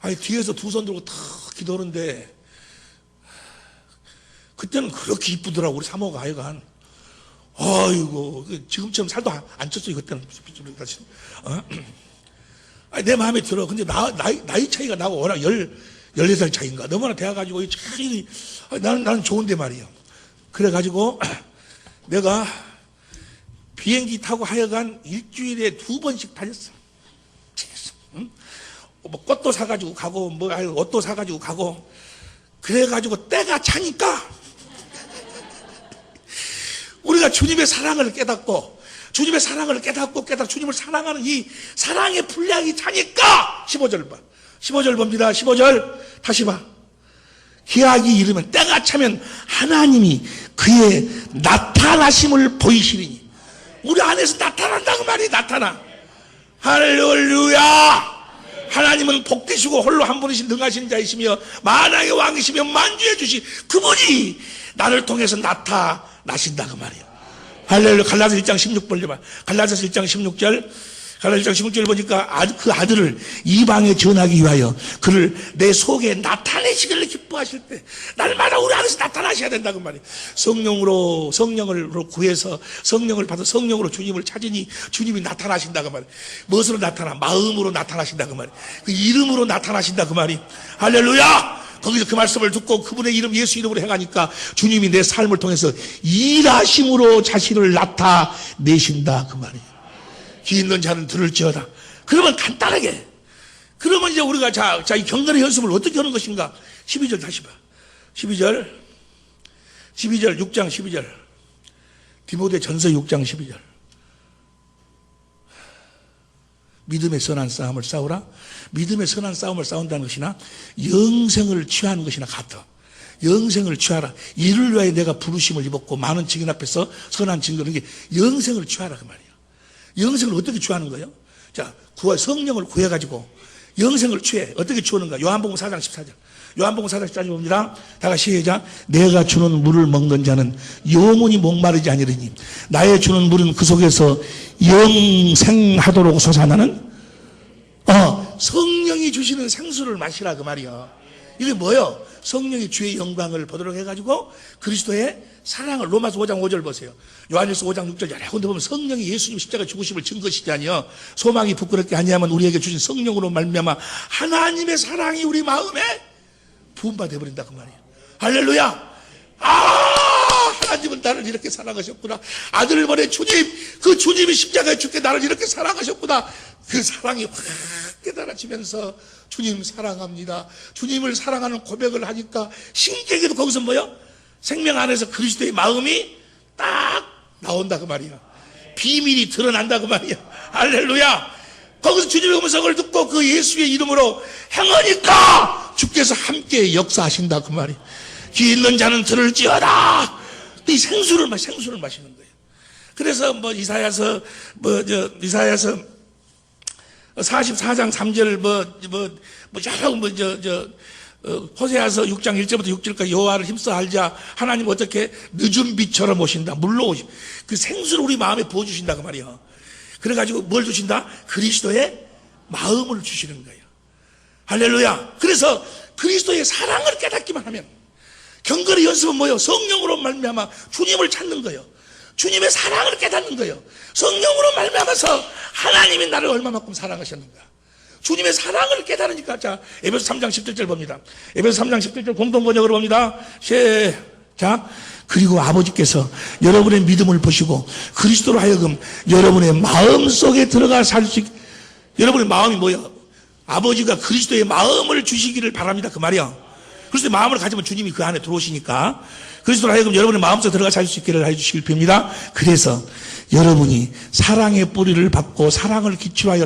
Speaker 3: 아니 뒤에서 두 손 들고 탁 기도하는데 그때는 그렇게 이쁘더라고 우리 사모가 하여간. 아이고 지금처럼 살도 안 쪘어요 그때는. 아니, 내 마음에 들어. 근데 나이 차이가 나고 워낙 14살 차이인가 너무나 돼가지고 참 나는 좋은데 말이에요. 그래가지고 내가 비행기 타고 하여간 일주일에 2번씩 다녔어. 응? 뭐 꽃도 사가지고 가고 뭐 옷도 사가지고 가고 그래가지고 때가 차니까 우리가 주님의 사랑을 깨닫고 주님의 사랑을 깨닫고 주님을 사랑하는 이 사랑의 분량이 차니까 15절 봐. 15절 봅니다. 15절 다시 봐. 기약이 이르면 때가 차면 하나님이 그의 나타나심을 보이시리니 우리 안에서 나타난다고 말이 나타나. 할렐루야. 하나님은 복되시고 홀로 한 분이신 능하신 자이시며 만왕의 왕이시며 만주해 주신 그분이 나를 통해서 나타나신다 그 말이에요. 할렐루야. 갈라디아서 1장 16절 봐. 갈라디아서 1장 16절. 갈라디아서 1장 16절 보니까 그 아들을 이방에 전하기 위하여 그를 내 속에 나타내시기를 기뻐하실 때 날마다 우리 안에서 나타나셔야 된다고 말이에요. 성령을 구해서 성령을 받아 성령으로 주님을 찾으니 주님이 나타나신다고 말이에요. 무엇으로 나타나? 마음으로 나타나신다고 말이에요. 그 이름으로 나타나신다고 말이에요. 할렐루야. 거기서 그 말씀을 듣고 그분의 이름 예수 이름으로 행하니까 주님이 내 삶을 통해서 일하심으로 자신을 나타내신다 그 말이에요. 귀 있는 자는 들을지어다. 그러면 간단하게. 그러면 이제 우리가 이 경건의 연습을 어떻게 하는 것인가? 12절 다시 봐. 12절 6장 12절. 디모데 전서 6장 12절. 믿음의 선한 싸움을 싸우라. 믿음의 선한 싸움을 싸운다는 것이나 영생을 취하는 것이나 같아. 영생을 취하라. 이를 위하여 내가 부르심을 입었고 많은 증인 앞에서 선한 증거를 게 영생을 취하라 그 말이야. 영생을 어떻게 취하는 거예요? 자, 성령을 구해가지고 영생을 취해. 어떻게 취하는가? 요한복음 4장 14절. 요한복음 4장 14절 봅니다. 다 같이 시작. 내가 주는 물을 먹는 자는 영원히 목마르지 아니하리니 나의 주는 물은 그 속에서 영생하도록 솟아나는 성령이 주시는 생수를 마시라 그 말이야. 이게 뭐예요? 성령이 주의 영광을 보도록 해가지고 그리스도의 사랑을 로마서 5장 5절 보세요. 요한일서 5장 6절 여러 군데 보면 성령이 예수님 십자가 죽으심을 증거시자니요. 소망이 부끄럽게 아니하면 우리에게 주신 성령으로 말미암아 하나님의 사랑이 우리 마음에 부음바 되어버린다 그 말이에요. 할렐루야. 하나님은 나를 이렇게 사랑하셨구나. 아들을 보내 주님, 그 주님이 십자가에 죽게 나를 이렇게 사랑하셨구나. 그 사랑이 확 깨달아지면서 주님 사랑합니다. 주님을 사랑하는 고백을 하니까 신기하게도 거기서 뭐요? 생명 안에서 그리스도의 마음이 딱 나온다 그 말이야. 비밀이 드러난다 그 말이야. 할렐루야. 거기서 주님의 음성을 듣고 그 예수의 이름으로 행하니까 주께서 함께 역사하신다 그 말이야. 귀 있는 자는 들을지어다. 이 생수를 마시는 거예요. 그래서 이사야서 44장 3절 호세아서 6장 1절부터 6절까지 여호와를 힘써 알자. 하나님 어떻게 늦은 빛처럼 오신다. 물로 오신 그 생수를 우리 마음에 부어주신다 그 말이야. 그래가지고 뭘 주신다? 그리스도의 마음을 주시는 거예요. 할렐루야. 그래서 그리스도의 사랑을 깨닫기만 하면 경건의 연습은 뭐예요? 성령으로 말미암아 주님을 찾는 거예요. 주님의 사랑을 깨닫는 거예요. 성령으로 말미암아서 하나님이 나를 얼마만큼 사랑하셨는가. 주님의 사랑을 깨달으니까. 자, 에베소 3장 10절 봅니다. 에베소 3장 10절 공동번역으로 봅니다. 시작. 그리고 아버지께서 여러분의 믿음을 보시고 그리스도로 하여금 여러분의 마음속에 들어가 살 수 있게. 여러분의 마음이 뭐야? 아버지가 그리스도의 마음을 주시기를 바랍니다 그 말이야. 그리스도의 마음을 가지면 주님이 그 안에 들어오시니까 그리스도로 하여금 여러분의 마음속에 들어가 살 수 있기를 해주시길 빕니다. 그래서 여러분이 사랑의 뿌리를 받고 사랑을 기초하여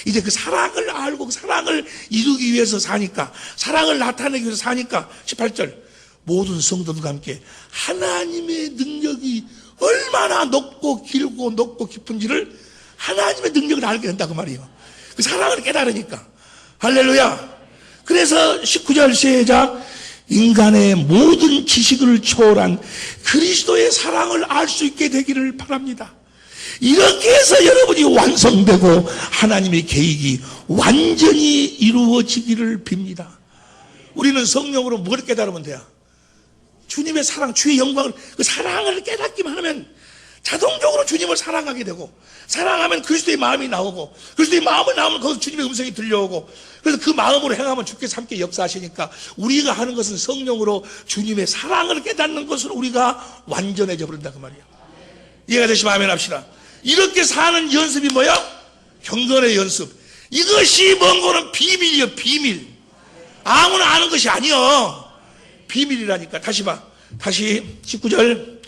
Speaker 3: 이제 그 사랑을 알고 그 사랑을 이루기 위해서 사니까, 사랑을 나타내기 위해서 사니까 18절 모든 성도들과 함께 하나님의 능력이 얼마나 높고 길고 높고 깊은지를 하나님의 능력을 알게 된다고 말이에요. 그 사랑을 깨달으니까. 할렐루야. 그래서 19절 시작. 인간의 모든 지식을 초월한 그리스도의 사랑을 알 수 있게 되기를 바랍니다. 이렇게 해서 여러분이 완성되고 하나님의 계획이 완전히 이루어지기를 빕니다. 우리는 성령으로 뭘 깨달으면 돼요? 주님의 사랑, 주의 영광을, 그 사랑을 깨닫기만 하면 자동적으로 주님을 사랑하게 되고, 사랑하면 그리스도의 마음이 나오고, 그리스도의 마음을 나오면 거기서 주님의 음성이 들려오고, 그래서 그 마음으로 행하면 주께서 함께 역사하시니까 우리가 하는 것은 성령으로 주님의 사랑을 깨닫는 것으로 우리가 완전해져 버린다 그 말이에요. 이해가 되시면 아멘 합시다. 이렇게 사는 연습이 뭐야? 경건의 연습. 이것이 뭔 거는 비밀이요, 비밀. 아무나 아는 것이 아니요, 비밀이라니까. 다시 봐. 다시 19절.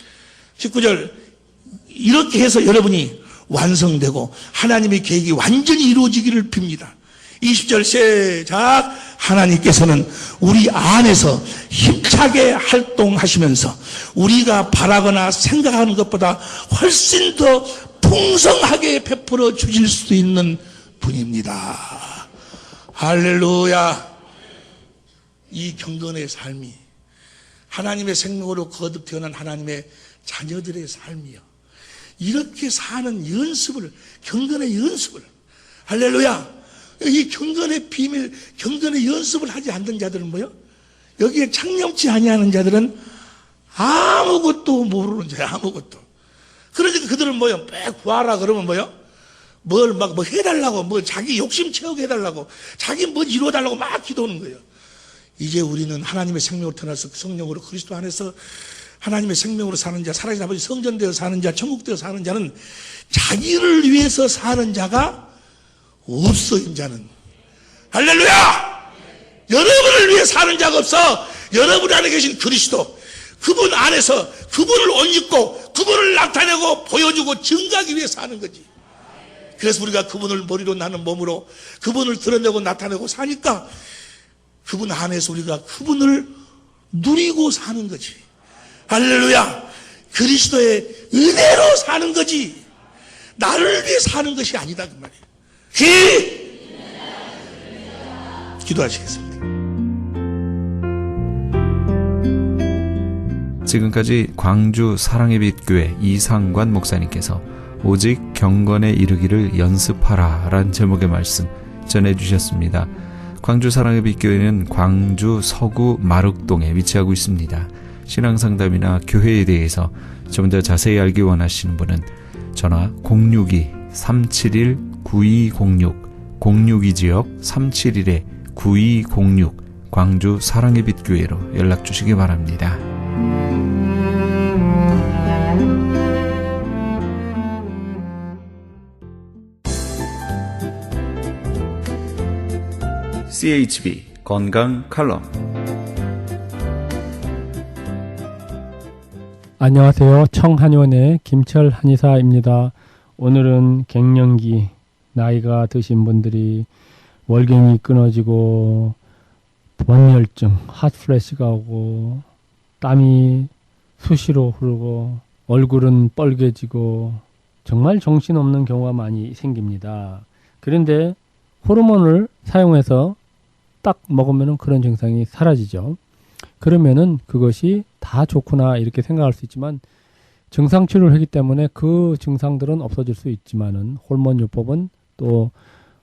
Speaker 3: 이렇게 해서 여러분이 완성되고 하나님의 계획이 완전히 이루어지기를 빕니다. 20절 시작. 하나님께서는 우리 안에서 힘차게 활동하시면서 우리가 바라거나 생각하는 것보다 훨씬 더 풍성하게 베풀어 주실 수 있는 분입니다. 할렐루야. 이 경건의 삶이 하나님의 생명으로 거듭 태어난 하나님의 자녀들의 삶이요, 이렇게 사는 연습을, 경건의 연습을, 할렐루야. 이 경건의 비밀, 경건의 연습을 하지 않는 자들은 뭐요? 여기에 창념치 아니하는 자들은 아무것도 모르는 자야, 아무것도. 그러니까 그들은 뭐요? 막 구하라 그러면 뭐요? 뭐 해달라고, 자기 욕심 채우게 해달라고, 자기 이루어달라고 막 기도하는 거예요. 이제 우리는 하나님의 생명으로 태어나서 성령으로 그리스도 안에서 하나님의 생명으로 사는 자, 살아계신 아버지 성전되어 사는 자, 천국되어 사는 자는 자기를 위해서 사는 자가 없어. 인자는 할렐루야. 여러분을 위해 사는 자가 없어. 여러분 안에 계신 그리스도, 그분 안에서 그분을 옷 입고 그분을 나타내고 보여주고 증가하기 위해 사는 거지. 그래서 우리가 그분을 머리로 나는 몸으로 그분을 드러내고 나타내고 사니까 그분 안에서 우리가 그분을 누리고 사는 거지. 할렐루야. 그리스도의 은혜로 사는 거지, 나를 위해 사는 것이 아니다 그 말이에요. 기도하시겠습니다.
Speaker 1: 지금까지 광주 사랑의 빛 교회 이상관 목사님께서 오직 경건에 이르기를 연습하라 라는 제목의 말씀 전해주셨습니다. 광주 사랑의 빛 교회는 광주 서구 마륵동에 위치하고 있습니다. 신앙상담이나 교회에 대해서 좀 더 자세히 알기 원하시는 분은 전화 062-371-9206, 062지역 371-9206 광주 사랑의 빛 교회로 연락 주시기 바랍니다. CHB 건강 칼럼.
Speaker 4: 안녕하세요. 청한의원의 김철 한의사입니다. 오늘은 갱년기, 나이가 드신 분들이 월경이 끊어지고 번열증, 핫플래시가 오고 땀이 수시로 흐르고 얼굴은 뻘개지고 정말 정신없는 경우가 많이 생깁니다. 그런데 호르몬을 사용해서 딱 먹으면 그런 증상이 사라지죠. 그러면은 그것이 다 좋구나 이렇게 생각할 수 있지만 증상 치료를 하기 때문에 그 증상들은 없어질 수 있지만은 호르몬요법은 또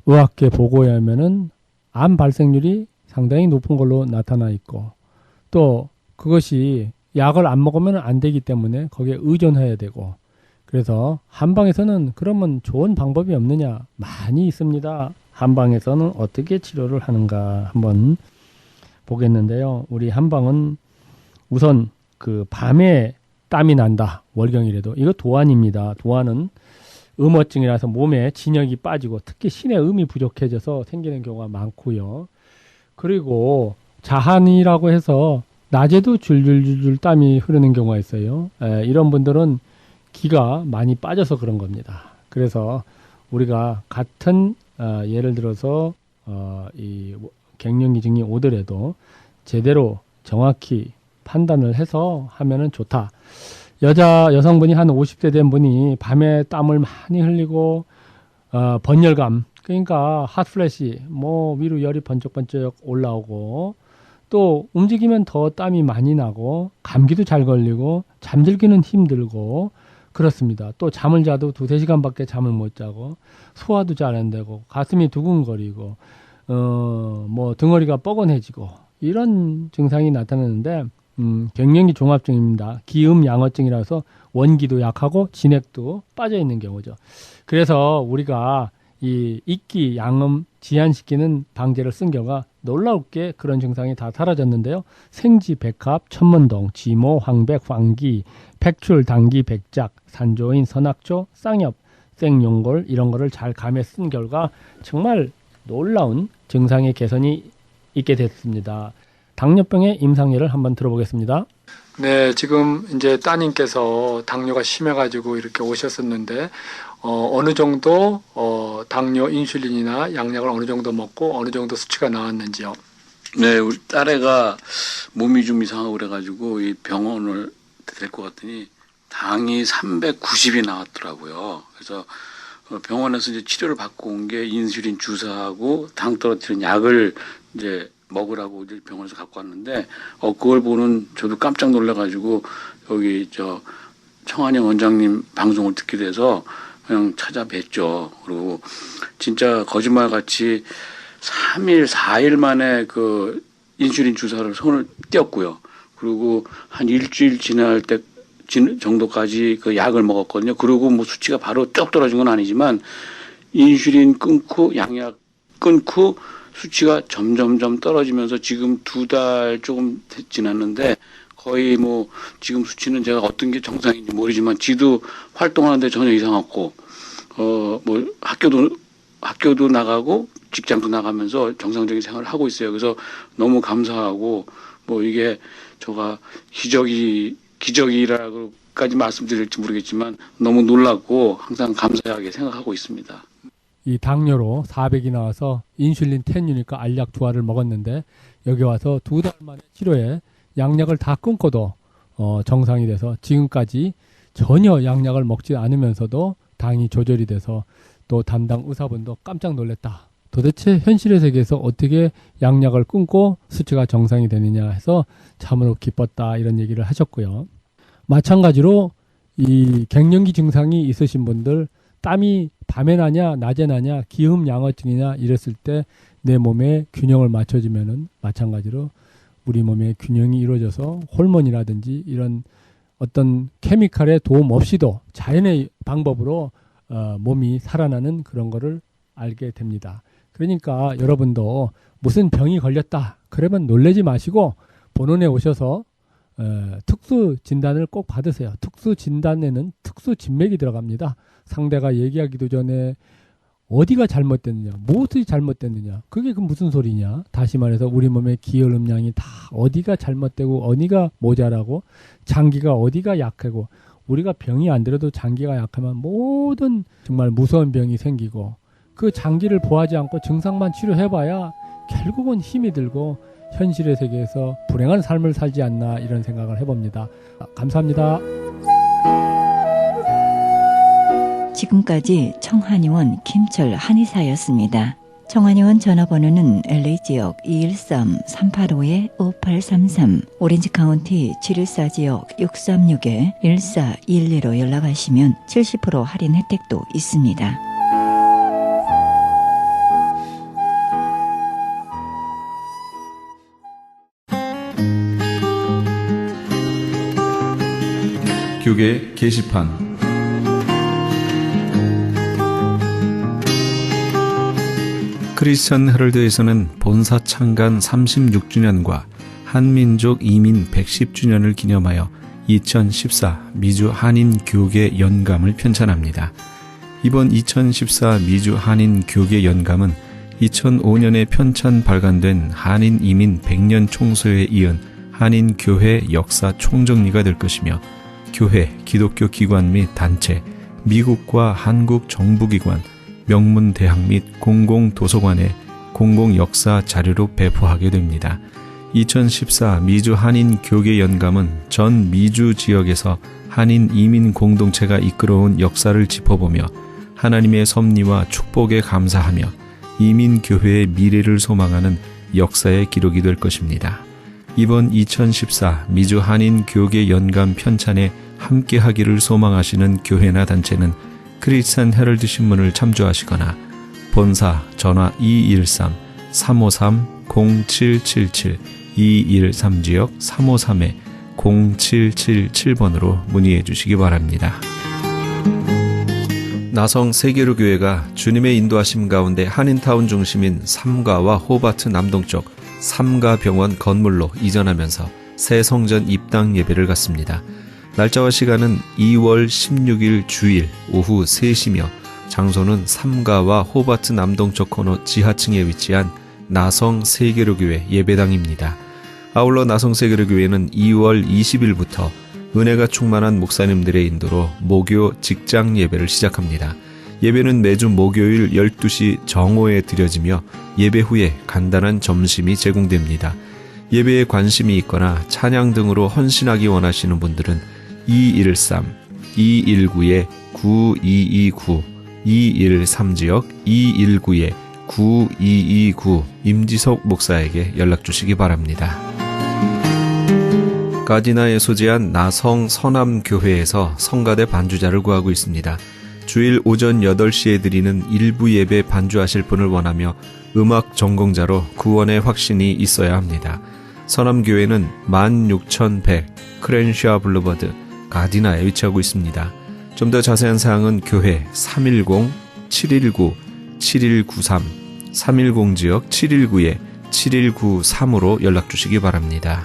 Speaker 4: 의학계 보고에 하면은 암 발생률이 상당히 높은 걸로 나타나 있고, 또 그것이 약을 안 먹으면 안 되기 때문에 거기에 의존해야 되고, 그래서 한방에서는 그러면 좋은 방법이 없느냐? 많이 있습니다. 한방에서는 어떻게 치료를 하는가 한번 보겠는데요. 우리 한방은 우선 그 밤에 땀이 난다, 월경이라도, 이거 도안입니다. 도안은 음어증이라서 몸에 진역이 빠지고 특히 신의 음이 부족해져서 생기는 경우가 많고요. 그리고 자한이라고 해서 낮에도 줄줄줄줄 땀이 흐르는 경우가 있어요. 이런 분들은 기가 많이 빠져서 그런 겁니다. 그래서 우리가 같은 예를 들어서 이 갱년기증이 오더라도 제대로 정확히 판단을 해서 하면은 좋다. 여성분이 한 50대 된 분이 밤에 땀을 많이 흘리고 번열감, 그러니까 핫플래시, 위로 열이 번쩍번쩍 올라오고, 또 움직이면 더 땀이 많이 나고 감기도 잘 걸리고 잠들기는 힘들고 그렇습니다. 또 잠을 자도 2-3시간밖에 잠을 못 자고 소화도 잘 안 되고 가슴이 두근거리고 덩어리가 뻐근해지고 이런 증상이 나타나는데 갱년기 종합증입니다. 기음양어증이라서 원기도 약하고 진액도 빠져 있는 경우죠. 그래서 우리가 이 익기, 양음, 지한시키는 방제를 쓴 경우가 놀랍게 그런 증상이 다 사라졌는데요. 생지, 백합, 천문동, 지모, 황백, 황기, 백출, 당기, 백작, 산조인, 선악초, 쌍엽, 생용골 이런 거를 잘 감해 쓴 결과 정말 놀라운 증상의 개선이 있게 됐습니다. 당뇨병의 임상례를 한번 들어보겠습니다.
Speaker 5: 네, 지금 이제 따님께서 당뇨가 심해가지고 이렇게 오셨었는데, 어느 정도, 당뇨 인슐린이나 양약을 어느 정도 먹고 어느 정도 수치가 나왔는지요?
Speaker 6: 네, 우리 딸애가 몸이 좀 이상하고 그래가지고 이 병원을 데리고 갔더니 당이 390이 나왔더라고요. 그래서 병원에서 이제 치료를 받고 온 게 인슐린 주사하고 당 떨어뜨리는 약을 이제 먹으라고 이제 병원에서 갖고 왔는데, 그걸 보는 저도 깜짝 놀라가지고 여기 청한영 원장님 방송을 듣게 돼서 그냥 찾아뵀죠. 그리고 진짜 거짓말같이 3일, 4일 만에 그 인슐린 주사를 손을 떼었고요. 그리고 한 일주일 지날 때 정도까지 그 약을 먹었거든요. 그리고 뭐 수치가 바로 쭉 떨어진 건 아니지만 인슐린 끊고 양약 끊고 수치가 점점점 떨어지면서 지금 2달 조금 지났는데 거의 뭐 지금 수치는 제가 어떤 게 정상인지 모르지만 지도 활동하는데 전혀 이상 없고 뭐 학교도 나가고 직장도 나가면서 정상적인 생활을 하고 있어요. 그래서 너무 감사하고 뭐 이게 제가 기적이라고까지 말씀드릴지 모르겠지만 너무 놀랍고 항상 감사하게 생각하고 있습니다.
Speaker 4: 이 당뇨로 400이 나와서 인슐린 10유니까 알약 2알을 먹었는데 여기 와서 2달 만에 치료에 양약을 다 끊고도 정상이 돼서 지금까지 전혀 양약을 먹지 않으면서도 당이 조절이 돼서 또 담당 의사분도 깜짝 놀랐다. 도대체 현실의 세계에서 어떻게 양약을 끊고 수치가 정상이 되느냐 해서 참으로 기뻤다 이런 얘기를 하셨고요. 마찬가지로 이 갱년기 증상이 있으신 분들 땀이 밤에 나냐 낮에 나냐 기음양어증이냐 이랬을 때 내 몸에 균형을 맞춰주면은 마찬가지로 우리 몸의 균형이 이루어져서 호르몬이라든지 이런 어떤 케미칼의 도움 없이도 자연의 방법으로 몸이 살아나는 그런 거를 알게 됩니다. 그러니까 여러분도 무슨 병이 걸렸다 그러면 놀라지 마시고 본원에 오셔서 특수 진단을 꼭 받으세요. 특수 진단에는 특수 진맥이 들어갑니다. 상대가 얘기하기도 전에 어디가 잘못됐느냐, 무엇이 잘못됐느냐, 그게 무슨 소리냐. 다시 말해서 우리 몸의 기혈음량이 다 어디가 잘못되고 어디가 모자라고 장기가 어디가 약하고 우리가 병이 안 들어도 장기가 약하면 모든 정말 무서운 병이 생기고 그 장기를 보하지 않고 증상만 치료해봐야 결국은 힘이 들고 현실의 세계에서 불행한 삶을 살지 않나 이런 생각을 해봅니다. 감사합니다.
Speaker 7: 지금까지 청한의원 김철 한의사였습니다. 청한의원 전화번호는 LA지역 213-385-5833, 오렌지카운티 714지역 636-1412로 연락하시면 70% 할인 혜택도 있습니다.
Speaker 1: 교계 게시판 크리스천 헤럴드에서는 본사 창간 36주년과 한민족 이민 110주년을 기념하여 2014 미주 한인 교계 연감을 편찬합니다. 이번 2014 미주 한인 교계 연감은 2005년에 편찬 발간된 한인 이민 100년 총소에 이은 한인 교회 역사 총정리가 될 것이며 교회, 기독교 기관 및 단체, 미국과 한국 정부기관, 명문대학 및 공공도서관에 공공역사 자료로 배포하게 됩니다. 2014 미주 한인 교계 연감은 전 미주 지역에서 한인 이민 공동체가 이끌어온 역사를 짚어보며 하나님의 섭리와 축복에 감사하며 이민교회의 미래를 소망하는 역사의 기록이 될 것입니다. 이번 2014 미주 한인 교계 연감 편찬에 함께하기를 소망하시는 교회나 단체는 크리스천 헤럴드 신문을 참조하시거나 본사 전화 213-353-0777 213지역 353-0777번으로 문의해 주시기 바랍니다. 나성 세계로교회가 주님의 인도하심 가운데 한인타운 중심인 삼가와 호바트 남동쪽 삼가병원 건물로 이전하면서 새 성전 입당 예배를 갖습니다. 날짜와 시간은 2월 16일 주일 오후 3시며 장소는 삼가와 호바트 남동쪽 코너 지하층에 위치한 나성 세계로교회 예배당입니다. 아울러 나성 세계로교회는 2월 20일부터 은혜가 충만한 목사님들의 인도로 목요 직장 예배를 시작합니다. 예배는 매주 목요일 12시 정오에 드려지며 예배 후에 간단한 점심이 제공됩니다. 예배에 관심이 있거나 찬양 등으로 헌신하기 원하시는 분들은 213-219-9229 213지역 219-9229 임지석 목사에게 연락 주시기 바랍니다. 가디나에 소재한 나성 서남교회에서 성가대 반주자를 구하고 있습니다. 주일 오전 8시에 드리는 일부 예배 반주하실 분을 원하며 음악 전공자로 구원의 확신이 있어야 합니다. 서남교회는 16100 크렌샤 블루버드 가디나에 위치하고 있습니다. 좀 더 자세한 사항은 교회 310-719-7193 310지역 719-7193으로 연락 주시기 바랍니다.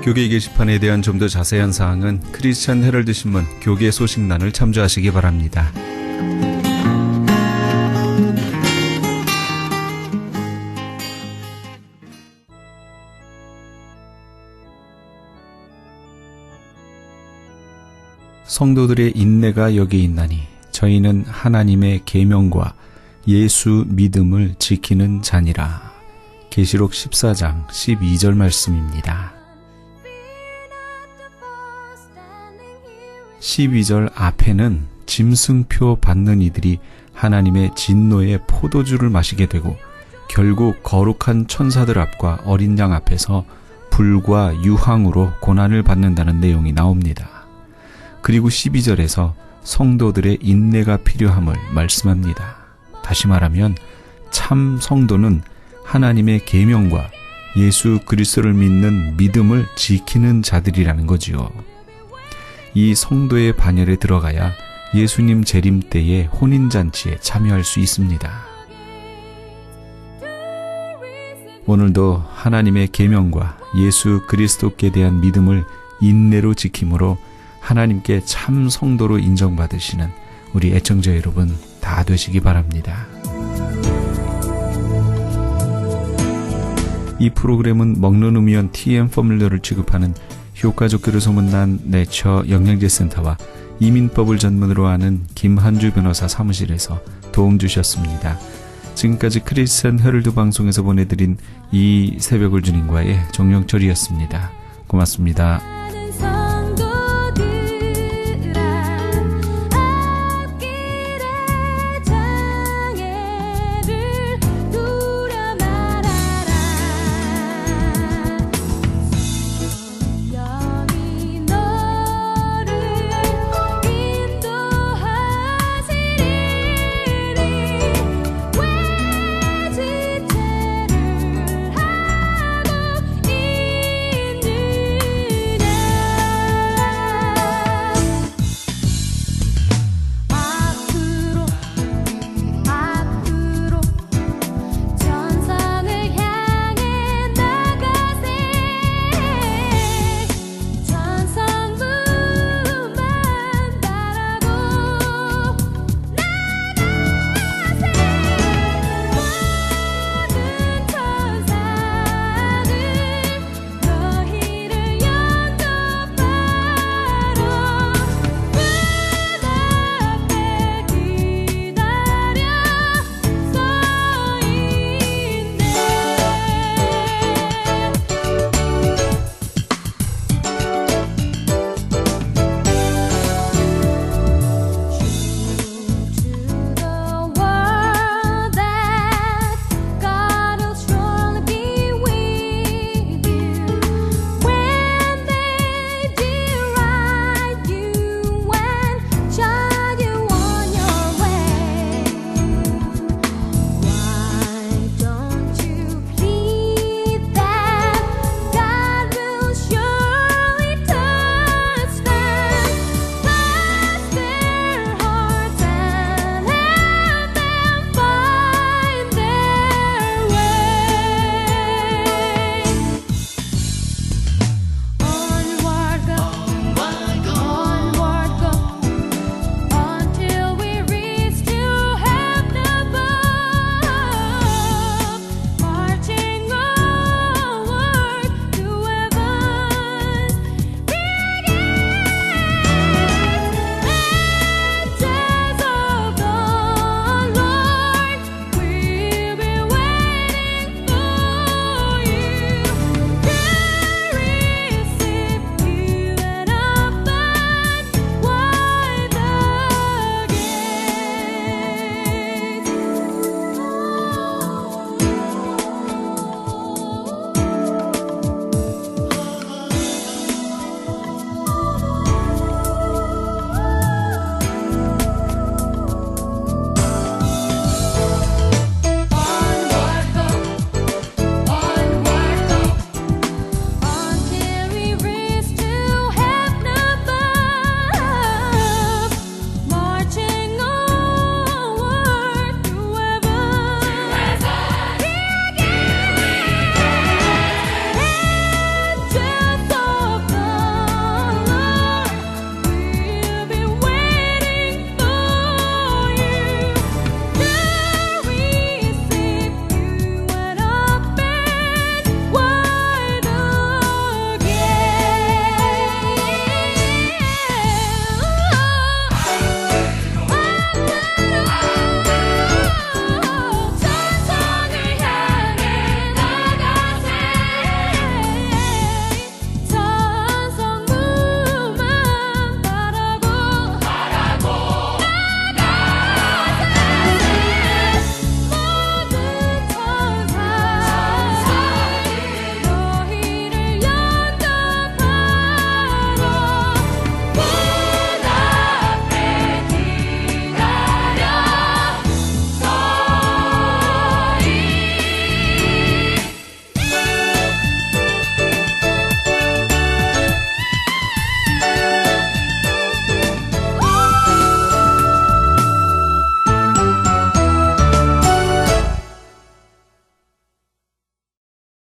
Speaker 1: 교계 게시판에 대한 좀 더 자세한 사항은 크리스찬 헤럴드 신문 교계 소식란을 참조하시기 바랍니다. 성도들의 인내가 여기 있나니 저희는 하나님의 계명과 예수 믿음을 지키는 자니라. 계시록 14장 12절 말씀입니다. 12절 앞에는 짐승표 받는 이들이 하나님의 진노의 포도주를 마시게 되고 결국 거룩한 천사들 앞과 어린 양 앞에서 불과 유황으로 고난을 받는다는 내용이 나옵니다. 그리고 12절에서 성도들의 인내가 필요함을 말씀합니다. 다시 말하면 참 성도는 하나님의 계명과 예수 그리스도를 믿는 믿음을 지키는 자들이라는 거지요. 이 성도의 반열에 들어가야 예수님 재림 때의 혼인잔치에 참여할 수 있습니다. 오늘도 하나님의 계명과 예수 그리스도께 대한 믿음을 인내로 지킴으로 하나님께 참 성도로 인정받으시는 우리 애청자 여러분 다 되시기 바랍니다. 이 프로그램은 먹는 음이온 TM 포뮬러를 취급하는 효과좋기로 소문난 내처 영양제 센터와 이민법을 전문으로 하는 김한주 변호사 사무실에서 도움 주셨습니다. 지금까지 크리스찬 헤럴드 방송에서 보내드린 이 새벽을 주님과의 정영철이었습니다. 고맙습니다.